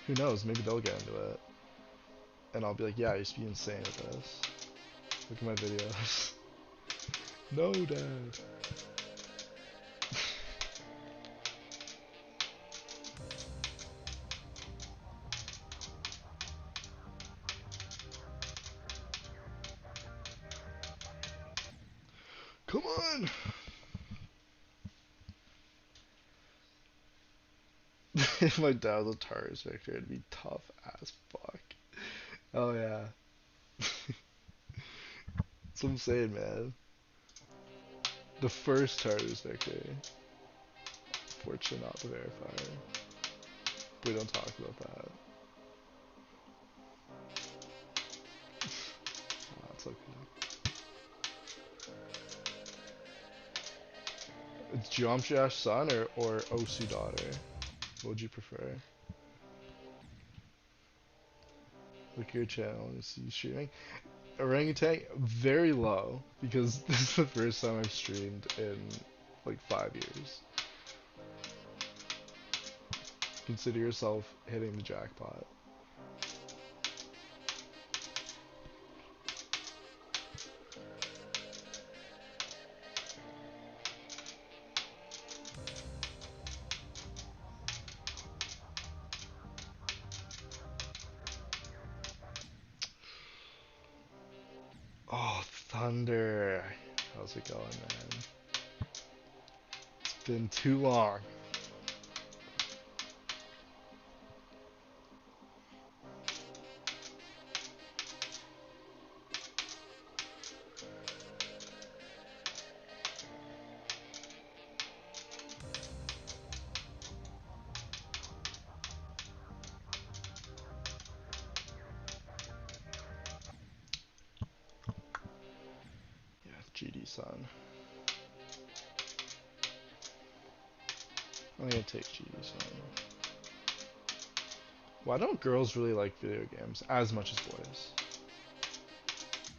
who knows? Maybe they'll get into it, and I'll be like, yeah, I used to be insane at this. Look at my videos. No, Dad. Come on. If my dad was a Taurus Victor, it'd be tough as fuck. Oh yeah. That's what I'm saying, man. The first Taurus Victor. Fortunately not the verifier. We don't talk about that. That's okay. It's Geometry Dash son or Osu daughter? What would you prefer? Look at your channel and see you streaming. Orangutan, very low, because this is the first time I've streamed in like 5 years. Consider yourself hitting the jackpot. Oh, Thunder. How's it going, man? It's been too long. Yeah, GD son. I'm gonna take GD son. Why don't girls really like video games as much as boys?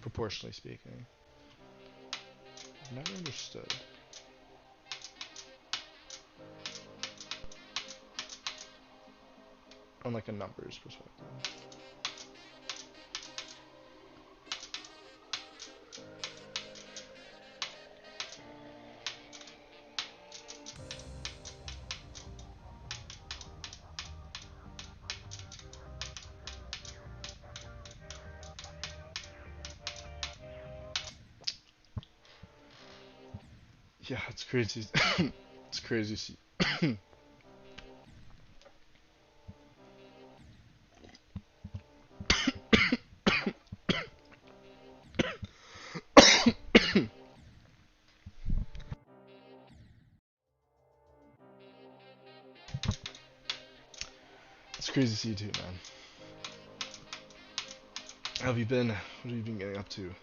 Proportionally speaking. I've never understood. on like a numbers perspective. Yeah, it's crazy. It's crazy. It's crazy to see too, man. How have you been? What have you been getting up to?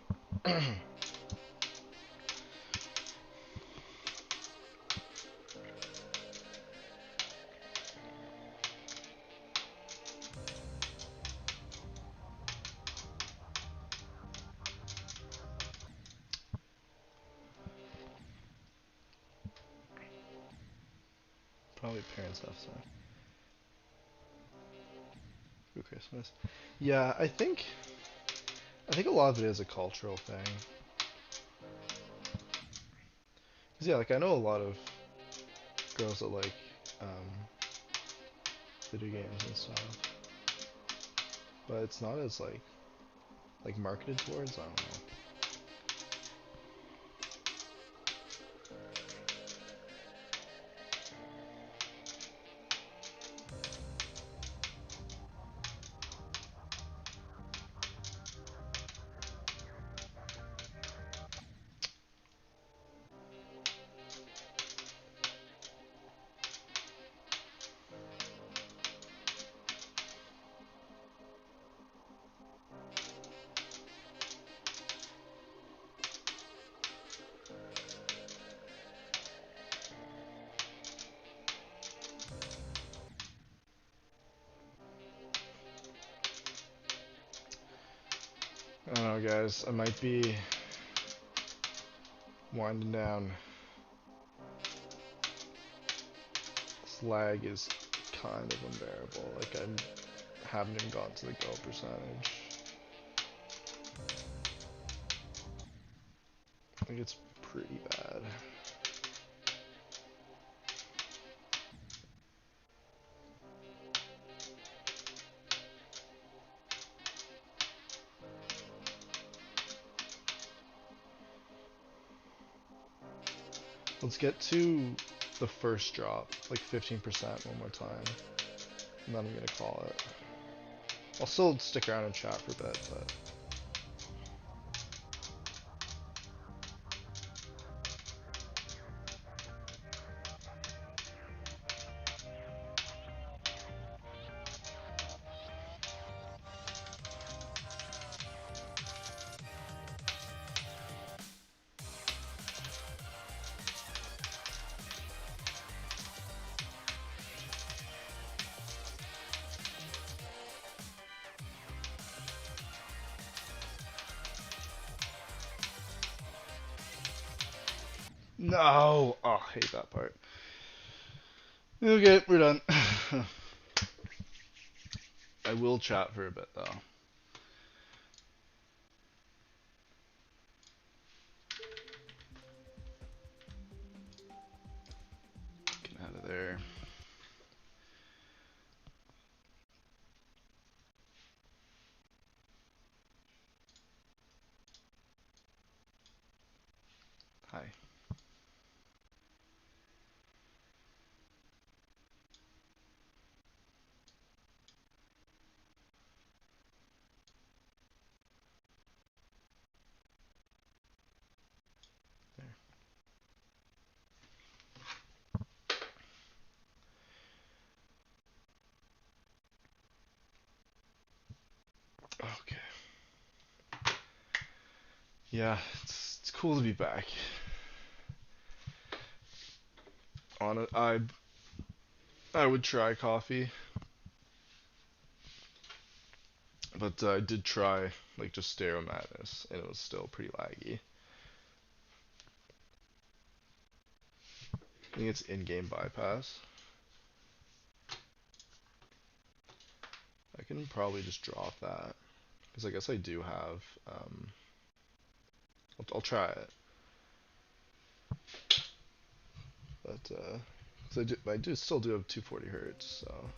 Probably parents stuff, so. Good Christmas. Yeah, I think a lot of it is a cultural thing. 'Cause yeah, like I know a lot of girls that like um, video games and stuff, but it's not as like marketed towards. I don't know. I don't know, guys. I might be winding down. This lag is kind of unbearable. Like I haven't even gotten to the go percentage. I think it's pretty bad. Let's get to the first drop, like 15% one more time, and then I'm gonna call it. I'll still stick around and chat for a bit, but no! Oh, I hate that part. Okay, we're done. I will chat for a bit though. Get out of there. Hi. There. Okay. Yeah, it's cool to be back. On it, I would try coffee, but I did try like just Stereo Madness, and it was still pretty laggy. I think it's in-game bypass. can probably just drop that because I guess I do have. I'll try it, but 'cause I do still do have 240 hertz, so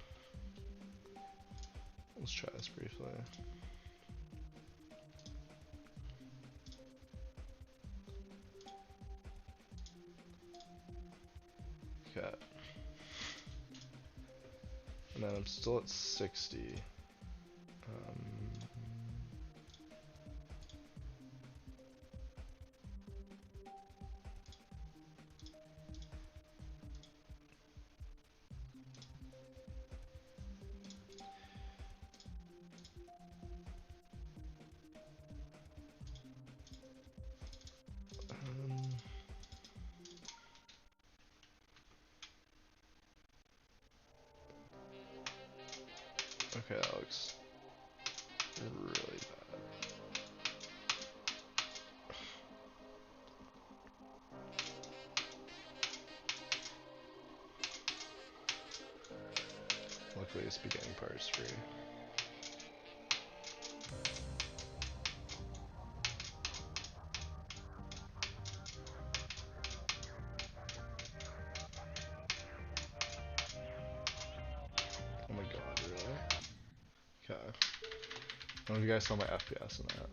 let's try this briefly. Okay, and then I'm still at 60. Um, um, okay, that looks really bad. Luckily, this beginning part is free. Oh my god, really? Okay. I don't know if you guys saw my FPS in that.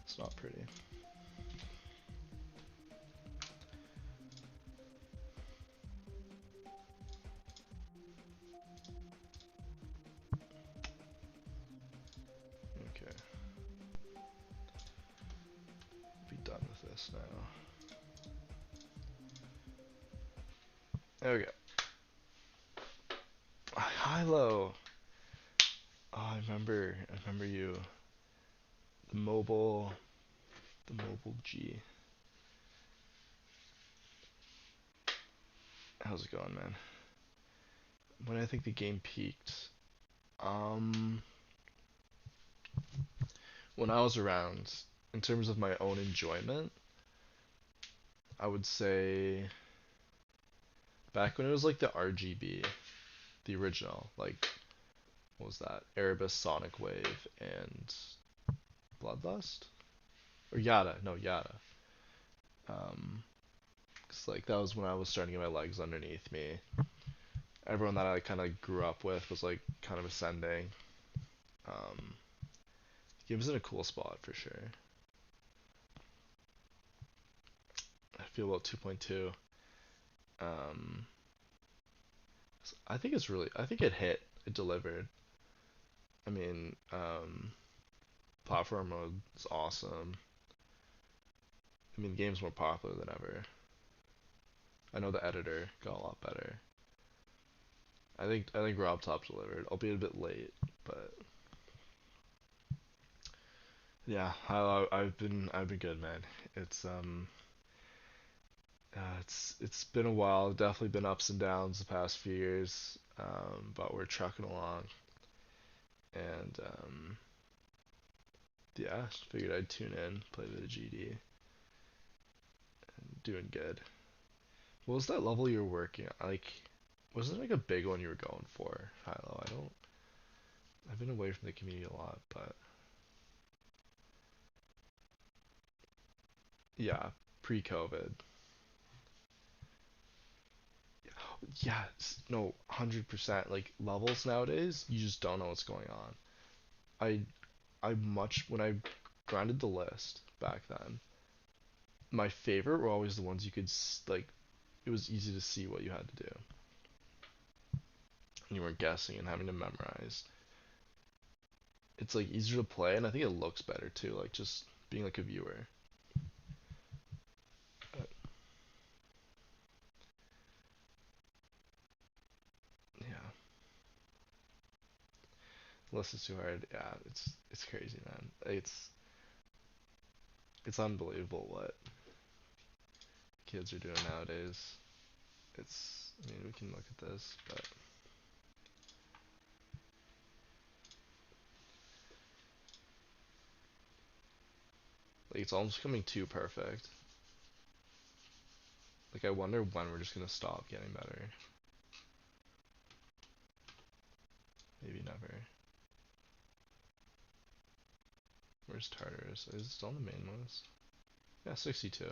It's not pretty. Okay. Be done with this now. There we go. Hilo. Oh, I remember you. The mobile G. How's it going, man? When I think the game peaked, um, when I was around, in terms of my own enjoyment, I would say back when it was like the RGB, the original, like what was that? Erebus, Sonic Wave, and Bloodlust? Or Yada, no Yada. Um, 'Cause like that was when I was starting to get my legs underneath me. Everyone that I kind of grew up with was like kind of ascending. Um, He was in a cool spot for sure. I feel about 2.2. Um, I think it hit. It delivered. I mean, platform mode is awesome. I mean, the game's more popular than ever. I know the editor got a lot better. I think Rob Top delivered, albeit a bit late, but yeah, I've been good, man. It's it's been a while. Definitely been ups and downs the past few years, but we're trucking along, and yeah, figured I'd tune in, play the GD, doing good. What was that level you were working on? Like, wasn't it like a big one you were going for, Hilo? I've been away from the community a lot, but yeah, pre-COVID. Yeah, no, 100%. Like levels nowadays, you just don't know what's going on. I when I grinded the list back then, my favorite were always the ones you could like. It was easy to see what you had to do. And you weren't guessing and having to memorize. It's like easier to play, and I think it looks better too. Like just being like a viewer. But yeah, list is too hard. Yeah, it's crazy, man. It's unbelievable what kids are doing nowadays. I mean, we can look at this, but like it's almost becoming too perfect. Like I wonder when we're just gonna stop getting better. Maybe never. Where's Tartarus? Is it still on the main list? Yeah, 62.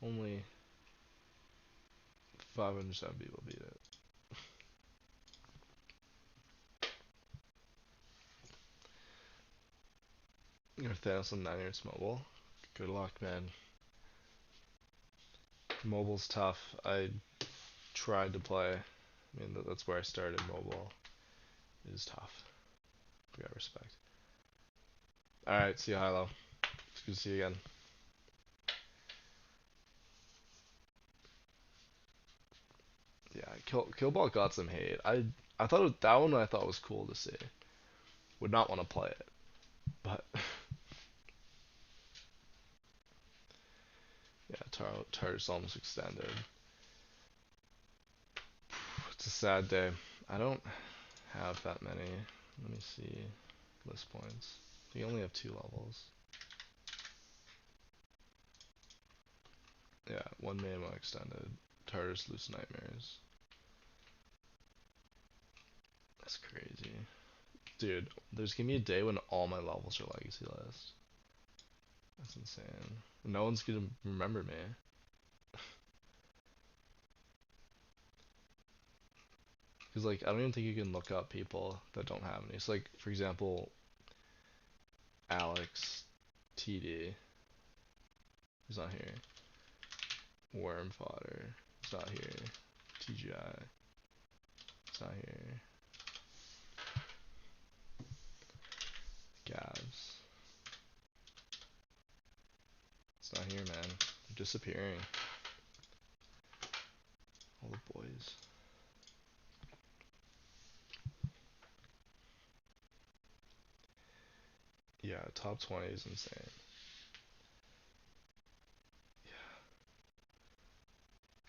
Only 507 people beat it. You're Thanos on 9 years mobile. Good luck, man. Mobile's tough. I tried to play. I mean, that's where I started. Mobile it is tough. We got respect. Alright, see you, Hilo. It's good to see you again. Yeah, Killball got some hate. I thought that one I thought was cool to see. Would not want to play it, but yeah, Tartarus almost extended. It's a sad day. I don't have that many. Let me see list points. We only have 2 levels. Yeah, 1 Mamo extended. Tartarus Loose Nightmares. That's crazy. Dude, there's gonna be a day when all my levels are legacy list. That's insane. No one's gonna remember me. Because, like, I don't even think you can look up people that don't have any. So, like, for example, Alex, TD, he's not here. Worm Fodder, he's not here. TGI, he's not here. Gavs, it's not here, man. They're disappearing. All the boys. Yeah, top 20 is insane.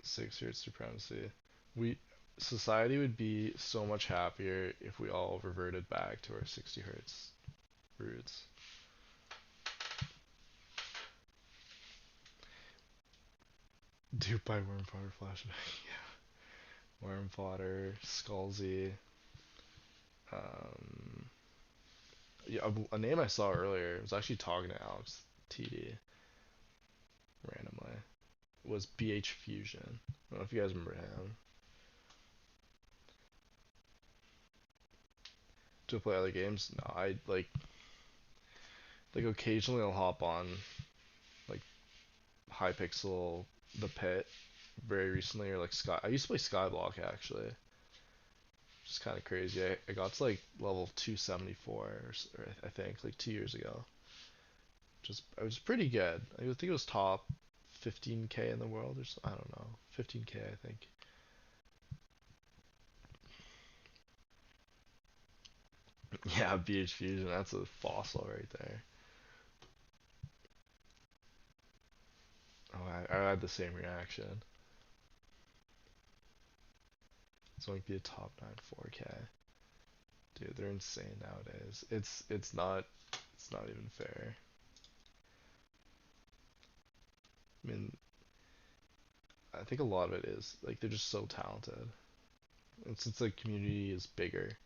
6 years supremacy. We Society would be so much happier if we all reverted back to our 60 hertz roots. Duped by Worm Fodder flashback. Yeah. Worm Fodder, Skullsy. Um, yeah, a name I saw earlier was actually talking to Alex TD randomly. Was BH Fusion. I don't know if you guys remember him. To play other games? No, I like occasionally I'll hop on like Hypixel, The Pit, very recently, or like Sky. I used to play Skyblock actually, which is kind of crazy. I got to like level 274, or I think like 2 years ago. Just I was pretty good. I think it was top 15k in the world, or I don't know, 15k I think. Yeah, BH Fusion, that's a fossil right there. Oh, I had the same reaction. It's going to be a top 9 4K. Dude, they're insane nowadays. It's not even fair. I mean, I think a lot of it is like they're just so talented. And since the community is bigger,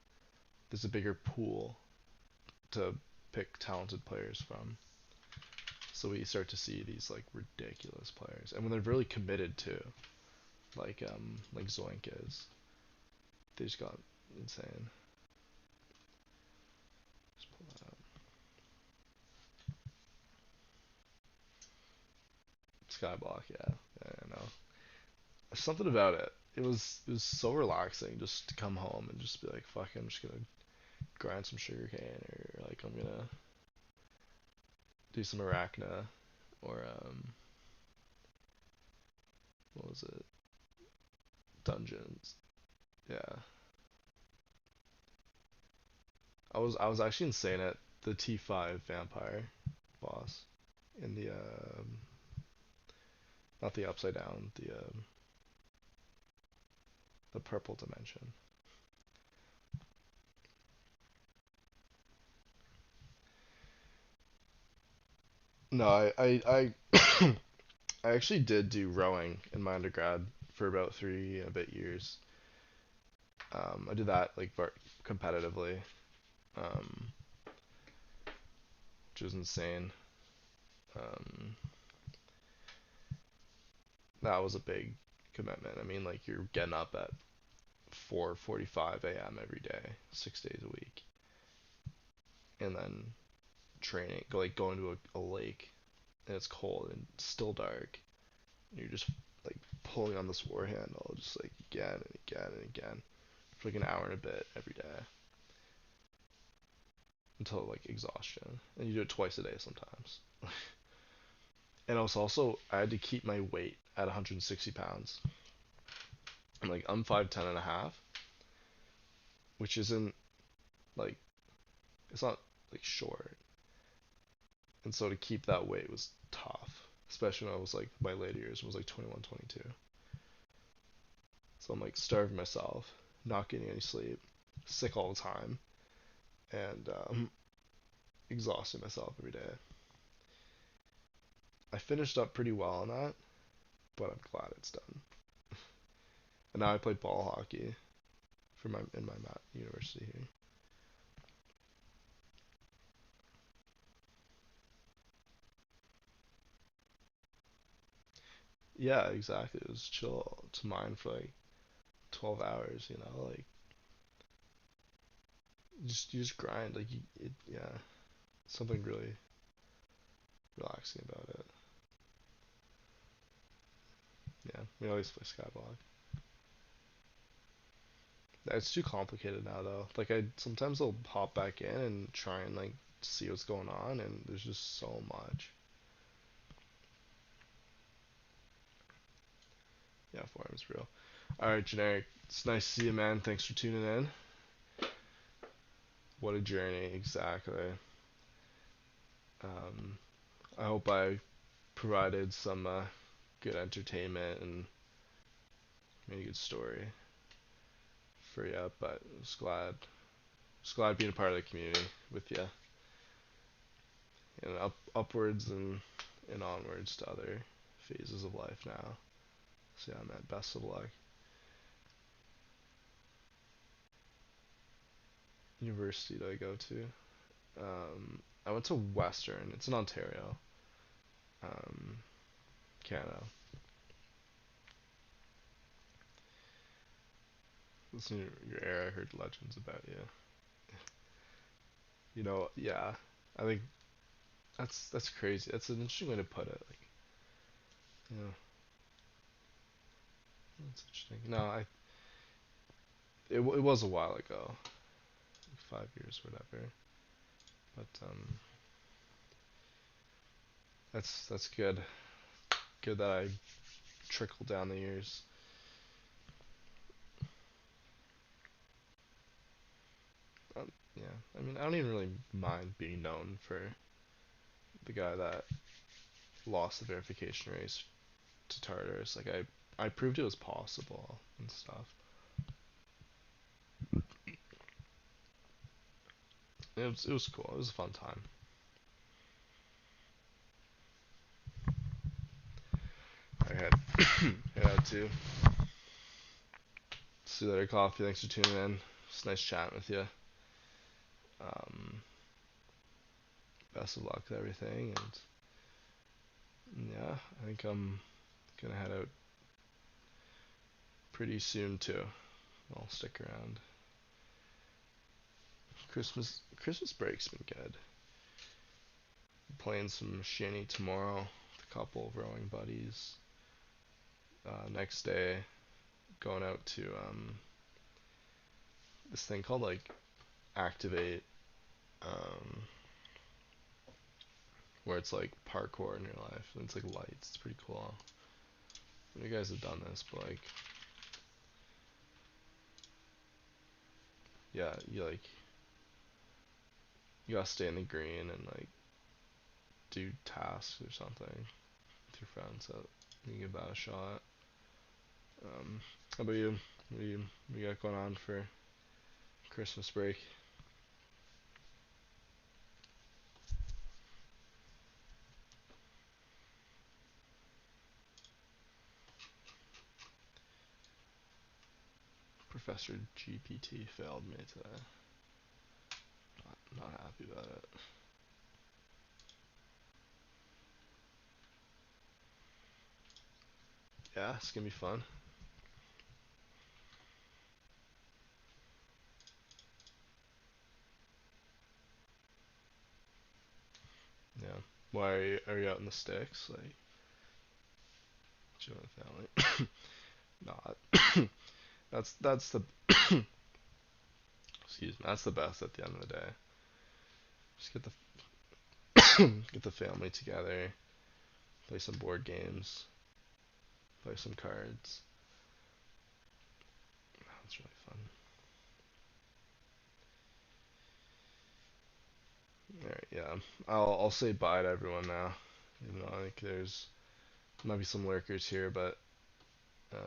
there's a bigger pool to pick talented players from. So we start to see these like ridiculous players, and when they're really committed to, like Zoink is, they just got insane. Just pull that up. Skyblock, yeah, I know. Something about it. It was so relaxing just to come home and just be like, fuck, I'm just gonna grind some sugarcane, or like I'm gonna do some arachna, or what was it? Dungeons. Yeah. I was actually insane at the T5 vampire boss in the not the upside down, the purple dimension. No, I I actually did do rowing in my undergrad for about 3 and a bit years. I did that like competitively. Um, which was insane. Um, that was a big commitment. I mean, like you're getting up at 4:45 a.m. every day, 6 days a week, and then training, like going to a lake, and it's cold and still dark, and you're just like pulling on this war handle, just like again and again and again, for like an hour and a bit every day, until like exhaustion, and you do it twice a day sometimes. And I had to keep my weight at 160 pounds. I'm 5'10" and a half, which isn't like, it's not like short. And so to keep that weight was tough, especially when I was like, my later years was like 21, 22. So I'm like starving myself, not getting any sleep, sick all the time, and exhausting myself every day. I finished up pretty well on that, but I'm glad it's done. And now I play ball hockey for my in my university here. Yeah, exactly. It was chill to mine for like 12 hours, like you just grind, like yeah, something really relaxing about it. Yeah, we always play skyblock. It's too complicated now though. Like I sometimes I'll hop back in and try and like see what's going on, and there's just so much. Yeah, forum's real. All right, generic. It's nice to see you, man. Thanks for tuning in. What a journey, exactly. Um, I hope I provided some good entertainment and made a good story for you. But just glad being a part of the community with you, and upwards and onwards to other phases of life now. So yeah, man, best of luck. University did I go to? I went to Western. It's in Ontario, um, Canada. Listen to your era. I heard legends about you. Yeah. I think that's crazy. That's an interesting way to put it. Like, yeah, that's interesting. No, it was a while ago, like 5 years, or whatever. But that's good. Good that I trickled down the years. Yeah, I mean, I don't even really mind being known for the guy that lost the verification race to Tartarus. Like I proved it was possible and stuff. It was cool. It was a fun time. I had to. See you later, coffee. Thanks for tuning in. It's nice chatting with you. Um, best of luck with everything, and yeah, I think I'm gonna head out pretty soon too. I'll stick around. Christmas break's been good. Playing some shinny tomorrow with a couple of rowing buddies. Next day, going out to this thing called like Activate, um, where it's like parkour in your life, and it's like lights. It's pretty cool. You guys have done this, but like, yeah, you gotta stay in the green and like do tasks or something with your friends, so you can give that a shot. How about you? What do you got going on for Christmas break? Professor GPT failed me today. Not happy about it. Yeah, it's gonna be fun. Yeah. Why are you out in the sticks? Like, chilling with family? Not. That's the excuse me. That's the best at the end of the day. Just get the family together, play some board games, play some cards. That's really fun. All right, yeah. I'll say bye to everyone now. Even though I think there's might be some lurkers here, but I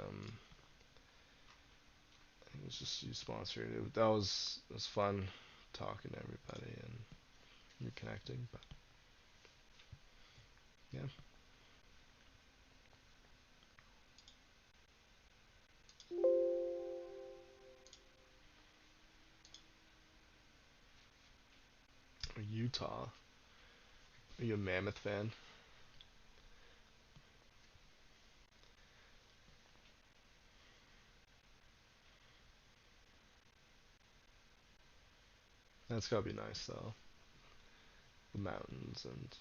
think it's just you sponsored. It was fun talking to everybody and reconnecting. But yeah, Utah. Are you a Mammoth fan? That's gotta be nice though. The mountains and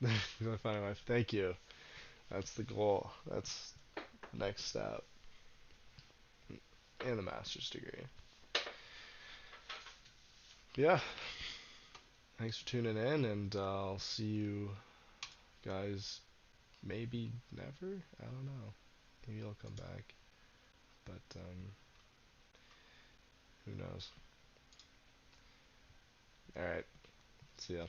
I find my wife. Thank you. That's the goal. That's the next step. And the master's degree. Yeah. Thanks for tuning in, and I'll see you guys. Maybe never. I don't know. Maybe I'll come back, but who knows? All right. See ya.